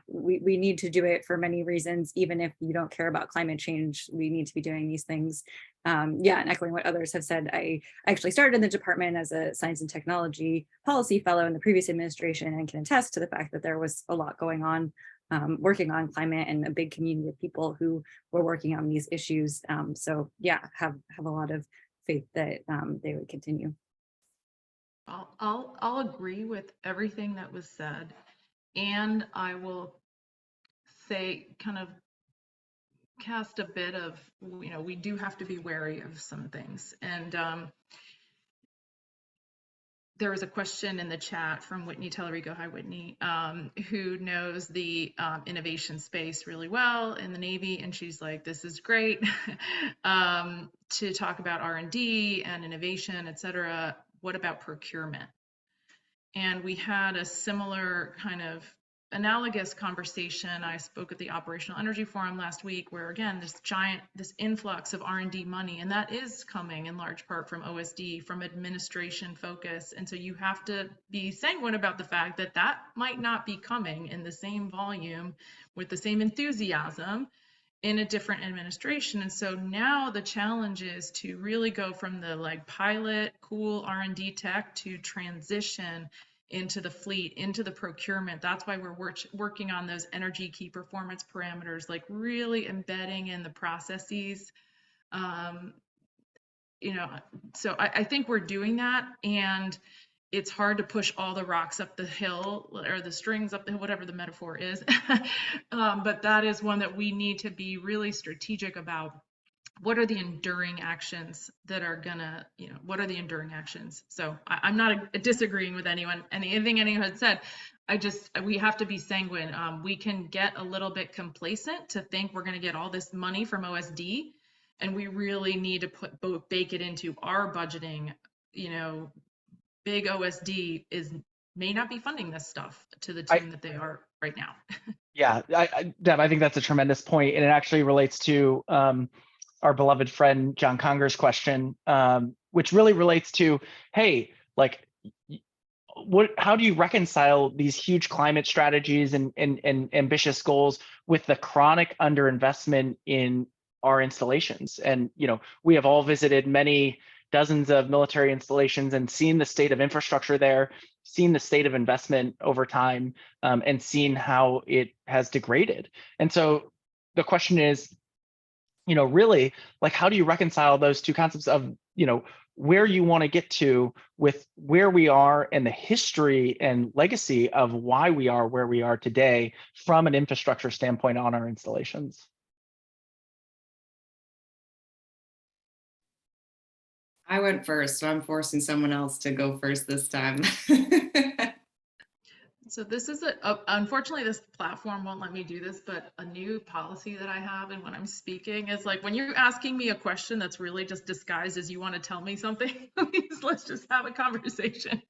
we need to do it for many reasons. Even if you don't care about climate change, we need to be doing these things. And echoing what others have said, I actually started in the department as a science and technology policy fellow in the previous administration, and can attest to the fact that there was a lot going on working on climate, and a big community of people who were working on these issues. So yeah, have a lot of faith that they would continue. I'll agree with everything that was said, and I will say, kind of cast a bit of, we do have to be wary of some things. And there was a question in the chat from Whitney Tellerico, hi Whitney, who knows the innovation space really well in the Navy, and she's like, this is great to talk about R&D and innovation, et cetera. What about procurement? And we had a similar kind of analogous conversation. I spoke at the Operational Energy Forum last week, where again, this influx of R&D money, and that is coming in large part from OSD, from administration focus. And so you have to be sanguine about the fact that that might not be coming in the same volume with the same enthusiasm in a different administration. And so now the challenge is to really go from the pilot, cool R&D tech to transition into the fleet, into the procurement. That's why we're working on those energy key performance parameters, really embedding in the processes. So I think we're doing that, and it's hard to push all the rocks up the hill, or the strings up the hill, whatever the metaphor is. But that is one that we need to be really strategic about. What are the enduring actions that are gonna, what are the enduring actions? So I'm not disagreeing with anything anyone had said. We have to be sanguine. We can get a little bit complacent to think we're gonna get all this money from OSD, and we really need to bake it into our budgeting. Big OSD may not be funding this stuff to the tune that they are right now. Yeah, Deb, I think that's a tremendous point, and it actually relates to our beloved friend John Conger's question, which really relates to, hey, how do you reconcile these huge climate strategies and ambitious goals with the chronic underinvestment in our installations? And we have all visited many dozens of military installations and seen the state of infrastructure there, seen the state of investment over time, and seen how it has degraded. And so the question is, really, how do you reconcile those two concepts of, where you want to get to with where we are and the history and legacy of why we are where we are today from an infrastructure standpoint on our installations? I went first, so I'm forcing someone else to go first this time. So this is unfortunately, this platform won't let me do this, but a new policy that I have, and when I'm speaking, is when you're asking me a question that's really just disguised as you want to tell me something, please, let's just have a conversation.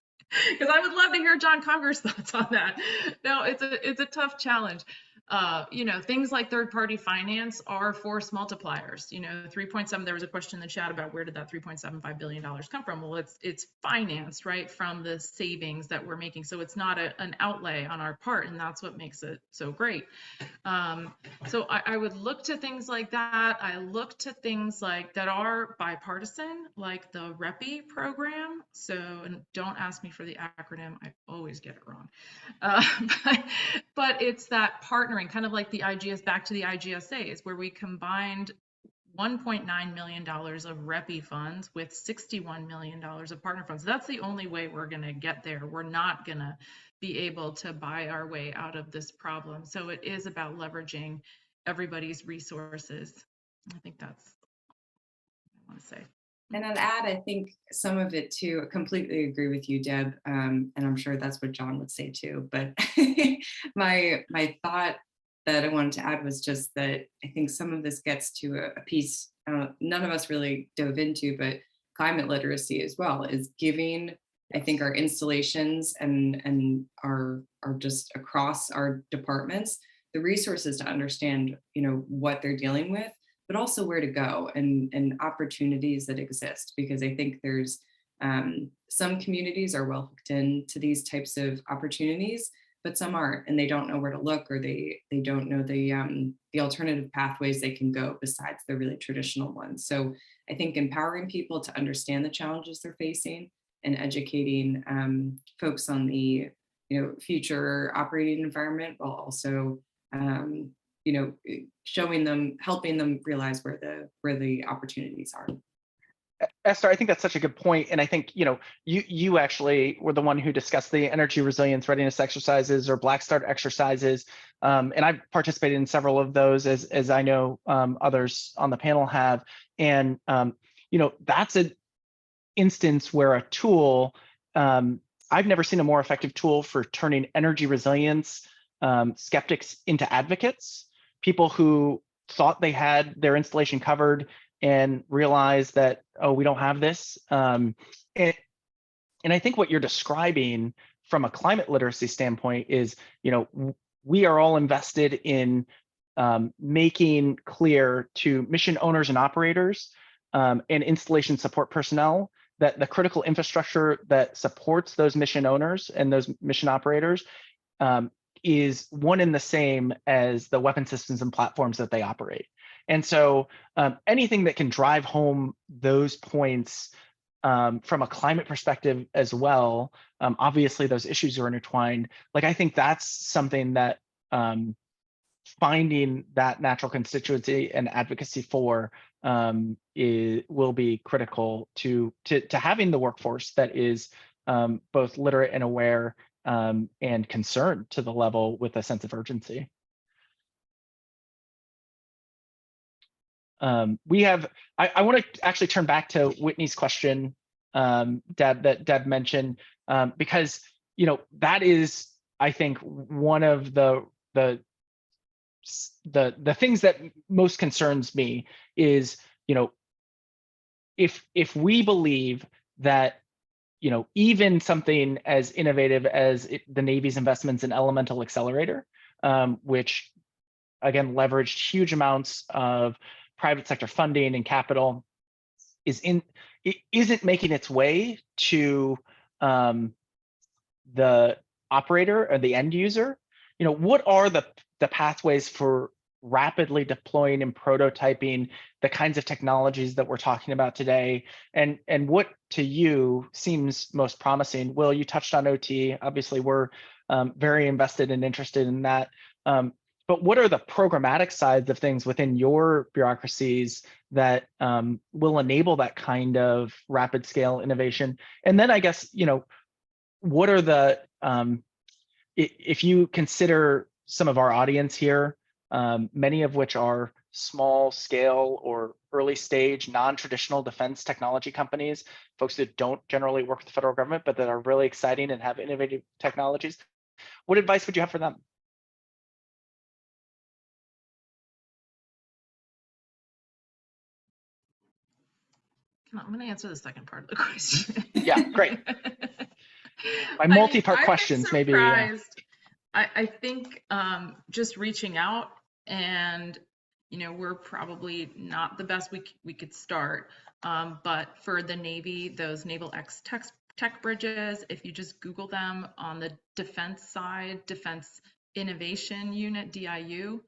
Because I would love to hear John Conger's thoughts on that. No, it's a tough challenge. You know, things like third-party finance are force multipliers. You know, 3.7, there was a question in the chat about where did that $3.75 billion come from? Well, it's financed, right, from the savings that we're making. So it's not an outlay on our part, and that's what makes it so great. So I would look to things like that. I look to things like that are bipartisan, like the REPI program. So, and don't ask me for the acronym, I always get it wrong. But it's that partnering, kind of like the IGS, back to the IGSAs, where we combined $1.9 million of REPI funds with $61 million of partner funds. That's the only way we're going to get there. We're not going to be able to buy our way out of this problem. So it is about leveraging everybody's resources. I think that's what I want to say. And I'd add, I think some of it too, I completely agree with you, Deb, and I'm sure that's what John would say too. But my thought that I wanted to add was just that I think some of this gets to a piece none of us really dove into, but climate literacy as well is giving, I think, our installations and our just across our departments the resources to understand, you know, what they're dealing with, but also where to go and opportunities that exist. Because I think there's some communities are well hooked into these types of opportunities, but some aren't, and they don't know where to look, or they don't know the alternative pathways they can go besides the really traditional ones. So I think empowering people to understand the challenges they're facing and educating folks on the future operating environment, while also showing them, helping them realize where the opportunities are. Esther, I think that's such a good point. And I think, you actually were the one who discussed the energy resilience readiness exercises or Black Start exercises. And I've participated in several of those, as I know others on the panel have. And, that's an instance where a tool, I've never seen a more effective tool for turning energy resilience skeptics into advocates, people who thought they had their installation covered and realize that, oh, we don't have this. And I think what you're describing from a climate literacy standpoint is, we are all invested in making clear to mission owners and operators and installation support personnel that the critical infrastructure that supports those mission owners and those mission operators is one and the same as the weapon systems and platforms that they operate. And so anything that can drive home those points from a climate perspective as well, obviously those issues are intertwined. Like, I think that's something that finding that natural constituency and advocacy for will be critical to having the workforce that is both literate and aware and concerned to the level with a sense of urgency. We have, I want to actually turn back to Whitney's question, Deb, that Deb mentioned, because, that is, I think, one of the things that most concerns me is, if we believe that, even something as innovative as the Navy's investments in Elemental Accelerator, which again leveraged huge amounts of private sector funding and capital, isn't making its way to the operator or the end user. What are the pathways for rapidly deploying and prototyping the kinds of technologies that we're talking about today, and what to you seems most promising? Will, you touched on OT. Obviously, we're very invested and interested in that. But what are the programmatic sides of things within your bureaucracies that will enable that kind of rapid scale innovation? And then I guess, what are the, if you consider some of our audience here, many of which are small scale or early stage non-traditional defense technology companies, folks that don't generally work with the federal government, but that are really exciting and have innovative technologies, what advice would you have for them? I'm going to answer the second part of the question. Yeah, great. My multi-part questions, maybe. I think just reaching out and, we're probably not the best we could start. But for the Navy, those Naval X tech bridges, if you just Google them on the defense side, Defense Innovation Unit, DIU,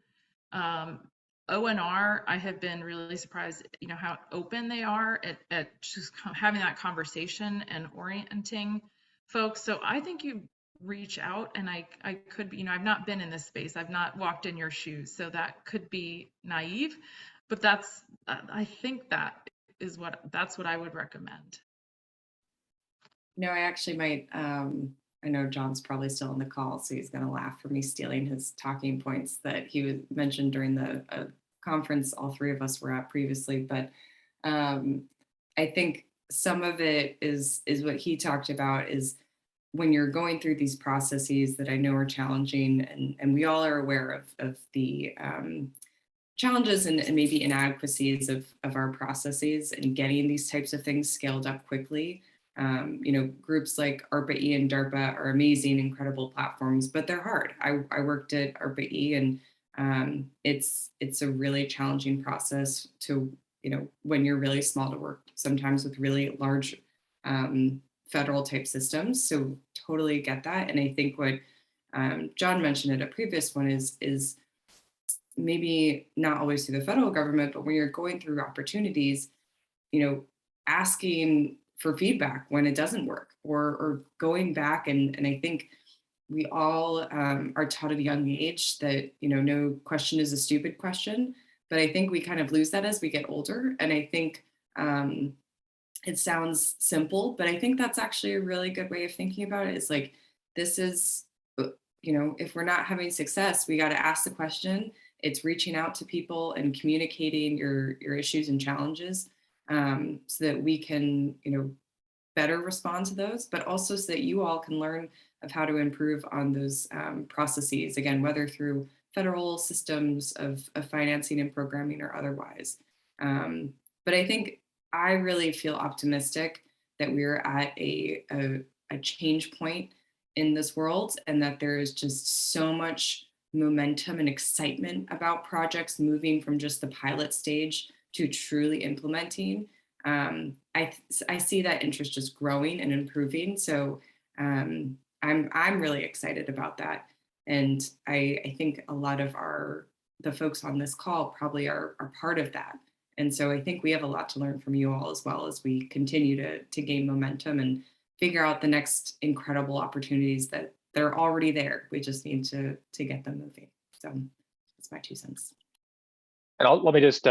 ONR, I have been really surprised, how open they are at just having that conversation and orienting folks. So I think you reach out, and I could be, I've not been in this space. I've not walked in your shoes. So that could be naive, but I think that's what I would recommend. No, I actually might, I know John's probably still on the call, so he's going to laugh for me stealing his talking points that he mentioned during the conference all three of us were at previously. But I think some of it is what he talked about, is when you're going through these processes that I know are challenging, and we all are aware of the challenges and maybe inadequacies of our processes and getting these types of things scaled up quickly. Groups like ARPA-E and DARPA are amazing, incredible platforms, but they're hard. I worked at ARPA-E, and it's a really challenging process to, when you're really small, to work sometimes with really large federal type systems. So totally get that. And I think what John mentioned at a previous one is maybe not always through the federal government, but when you're going through opportunities, asking for feedback when it doesn't work, or going back. And I think we all are taught at a young age that, no question is a stupid question. But I think we kind of lose that as we get older. And I think it sounds simple, but I think that's actually a really good way of thinking about it. Is like, this is, if we're not having success, we got to ask the question. It's reaching out to people and communicating your issues and challenges, so that we can, better respond to those, but also so that you all can learn of how to improve on those processes, again, whether through federal systems of financing and programming or otherwise. But I think I really feel optimistic that we're at a change point in this world, and that there is just so much momentum and excitement about projects moving from just the pilot stage to truly implementing. I see that interest just growing and improving. So I'm really excited about that. And I think a lot of the folks on this call probably are part of that. And so I think we have a lot to learn from you all, as well as we continue to gain momentum and figure out the next incredible opportunities that they're already there. We just need to get them moving. So that's my 2 cents. And let me just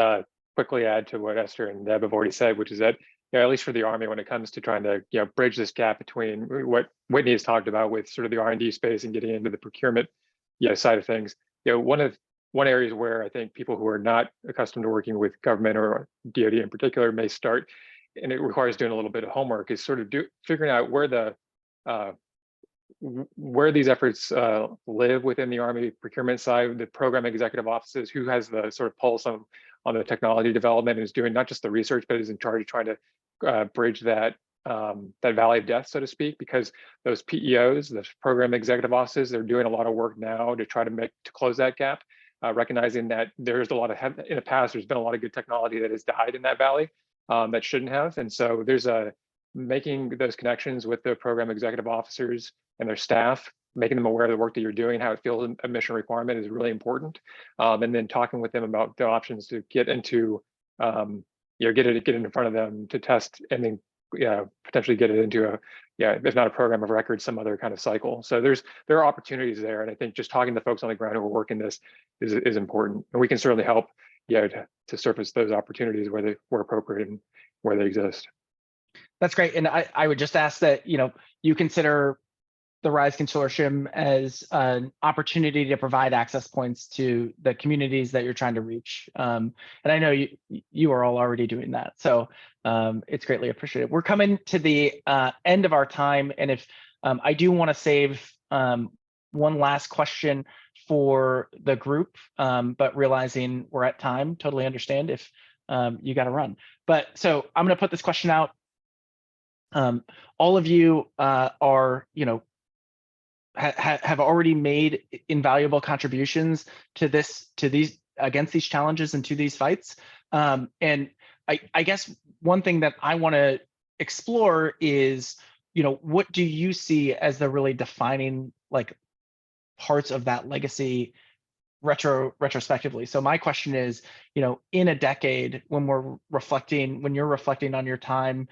quickly add to what Esther and Deb have already said, which is that, at least for the Army, when it comes to trying to bridge this gap between what Whitney has talked about with sort of the R&D space and getting into the procurement side of things, one areas where I think people who are not accustomed to working with government or DoD in particular may start, and it requires doing a little bit of homework, is sort of figuring out where these efforts live within the Army procurement side, the program executive offices, who has the sort of pulse on the technology development and is doing not just the research, but is in charge of trying to bridge that valley of death, so to speak, because those PEOs, the program executive offices, they're doing a lot of work now to try to close that gap, recognizing that there's a lot of, in the past, there's been a lot of good technology that has died in that valley that shouldn't have. And so there's making those connections with the program executive officers and their staff, making them aware of the work that you're doing, how it feels a mission requirement, is really important. And then talking with them about the options to get into, get it in front of them to test, and then potentially get it into if not a program of record, some other kind of cycle. So there are opportunities there, and I think just talking to folks on the ground who are working this is important, and we can certainly help to surface those opportunities where appropriate and where they exist. That's great. And I would just ask that, you consider the RISE Consortium as an opportunity to provide access points to the communities that you're trying to reach. And I know you are all already doing that. So it's greatly appreciated. We're coming to the end of our time. And if I do want to save one last question for the group, but realizing we're at time, totally understand if you got to run. But so I'm going to put this question out. All of you are, have already made invaluable contributions to these against these challenges and to these fights. And I guess one thing that I want to explore is, what do you see as the really defining parts of that legacy retrospectively? So my question is, in a decade, when you're reflecting on your time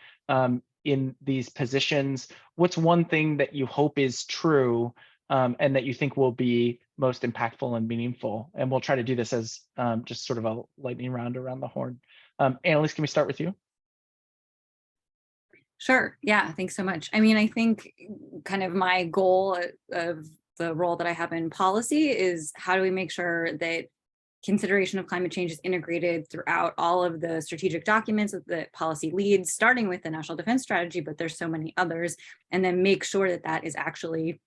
in these positions, what's one thing that you hope is true and that you think will be most impactful and meaningful? And we'll try to do this as just sort of a lightning round around the horn. Annalise, can we start with you? Sure. Yeah. Thanks so much. I mean, I think kind of my goal of the role that I have in policy is how do we make sure that consideration of climate change is integrated throughout all of the strategic documents that policy leads, starting with the National Defense Strategy, but there's so many others, and then make sure that that is actually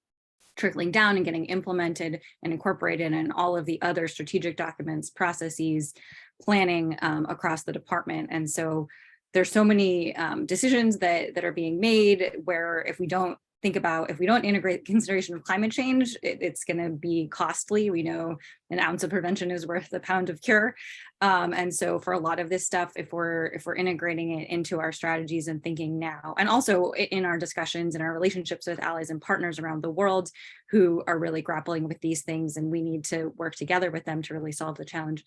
trickling down and getting implemented and incorporated in all of the other strategic documents, processes, planning across the department. And so there's so many decisions that are being made where if we don't integrate consideration of climate change, it's going to be costly. We know an ounce of prevention is worth a pound of cure. And so for a lot of this stuff, if we're integrating it into our strategies and thinking now, and also in our discussions and our relationships with allies and partners around the world who are really grappling with these things, and we need to work together with them to really solve the challenge.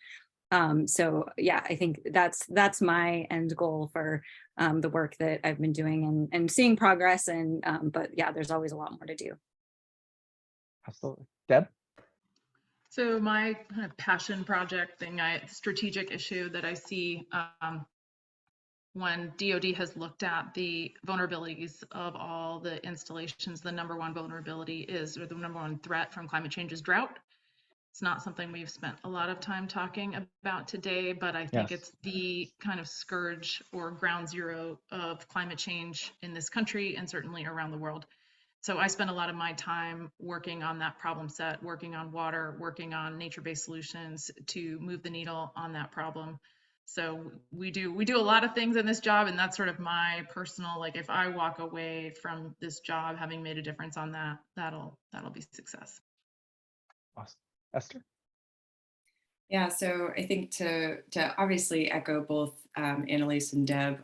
So yeah, I think that's my end goal for the work that I've been doing and seeing progress. And but yeah, there's always a lot more to do. Absolutely. Deb? So my kind of passion project thing, strategic issue that I see when DoD has looked at the vulnerabilities of all the installations, the number one vulnerability is, or the number one threat from climate change is drought. It's not something we've spent a lot of time talking about today, but I think it's the kind of scourge or ground zero of climate change in this country and certainly around the world. So I spend a lot of my time working on that problem set, working on water, working on nature-based solutions to move the needle on that problem. So we do a lot of things in this job, and that's sort of my personal, if I walk away from this job having made a difference on that, that'll be success. Awesome. Esther? Yeah, so I think to obviously echo both Annalise and Deb,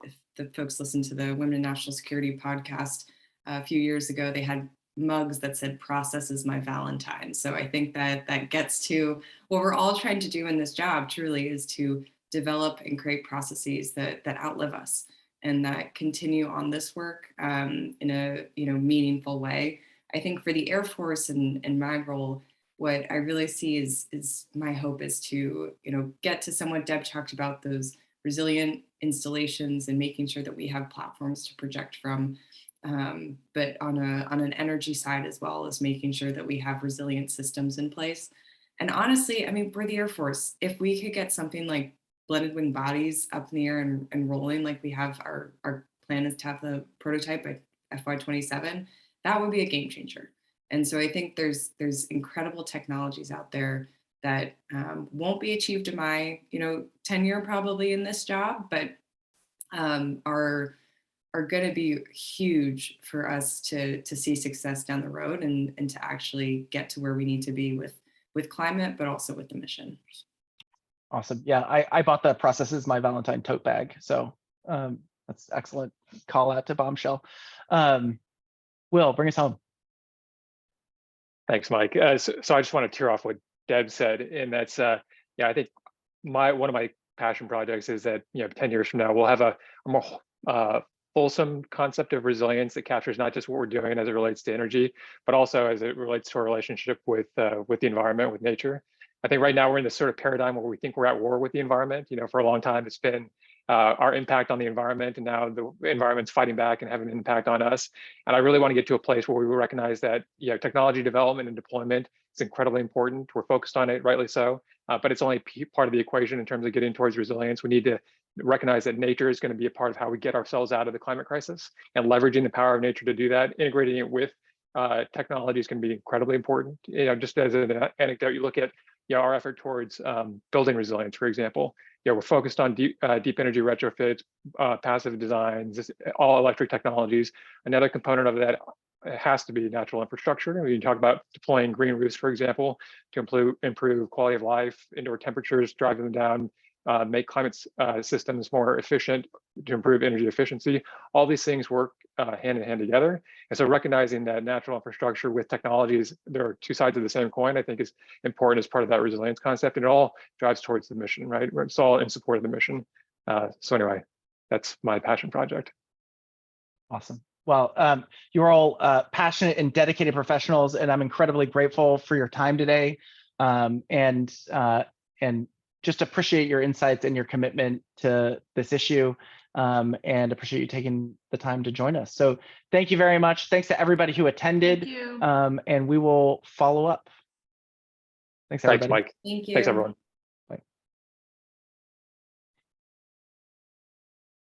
if the folks listen to the Women in National Security podcast a few years ago, they had mugs that said "Process is my Valentine." So I think that gets to what we're all trying to do in this job, truly, is to develop and create processes that outlive us and that continue on this work in a meaningful way. I think for the Air Force and my role, what I really see is my hope is to, get to somewhat Deb talked about, those resilient installations and making sure that we have platforms to project from, but on an energy side as well, as making sure that we have resilient systems in place. And honestly, I mean, we're the Air Force. If we could get something like blended wing bodies up in the air and rolling, like we have, our plan is to have the prototype by FY27, that would be a game changer. And so I think there's incredible technologies out there that won't be achieved in my tenure probably in this job, but are going to be huge for us to see success down the road and to actually get to where we need to be with climate, but also with the mission. Awesome. Yeah, I bought the Process is my Valentine tote bag, so that's excellent call out to Bombshell. Will, bring us home. Thanks, Mike. So I just want to tear off what Deb said, and that's I think one of my passion projects is that 10 years from now we'll have a more fulsome concept of resilience that captures not just what we're doing as it relates to energy, but also as it relates to our relationship with the environment, with nature. I think right now we're in this sort of paradigm where we think we're at war with the environment. For a long time it's been our impact on the environment, and now the environment's fighting back and having an impact on us. And I really want to get to a place where we recognize that technology development and deployment is incredibly important. We're focused on it, rightly so, but it's only part of the equation in terms of getting towards resilience. We need to recognize that nature is going to be a part of how we get ourselves out of the climate crisis, and leveraging the power of nature to do that, integrating it with technology is going to be incredibly important. Just as an anecdote, you look at our effort towards building resilience, for example. We're focused on deep energy retrofits, passive designs, all electric technologies. Another component of that has to be natural infrastructure. We can talk about deploying green roofs, for example, to improve quality of life, indoor temperatures, drive them down, make climate systems more efficient, to improve energy efficiency. All these things work hand in hand together. And so recognizing that natural infrastructure with technologies, there are two sides of the same coin, I think is important as part of that resilience concept. And it all drives towards the mission, right? It's all in support of the mission. So anyway, that's my passion project. Awesome. Well, you're all passionate and dedicated professionals, and I'm incredibly grateful for your time today, and just appreciate your insights and your commitment to this issue, and appreciate you taking the time to join us. So thank you very much. Thanks to everybody who attended, Thank you. and we will follow up. Thanks, everybody. Thanks, Mike. Thank you. Thanks, everyone.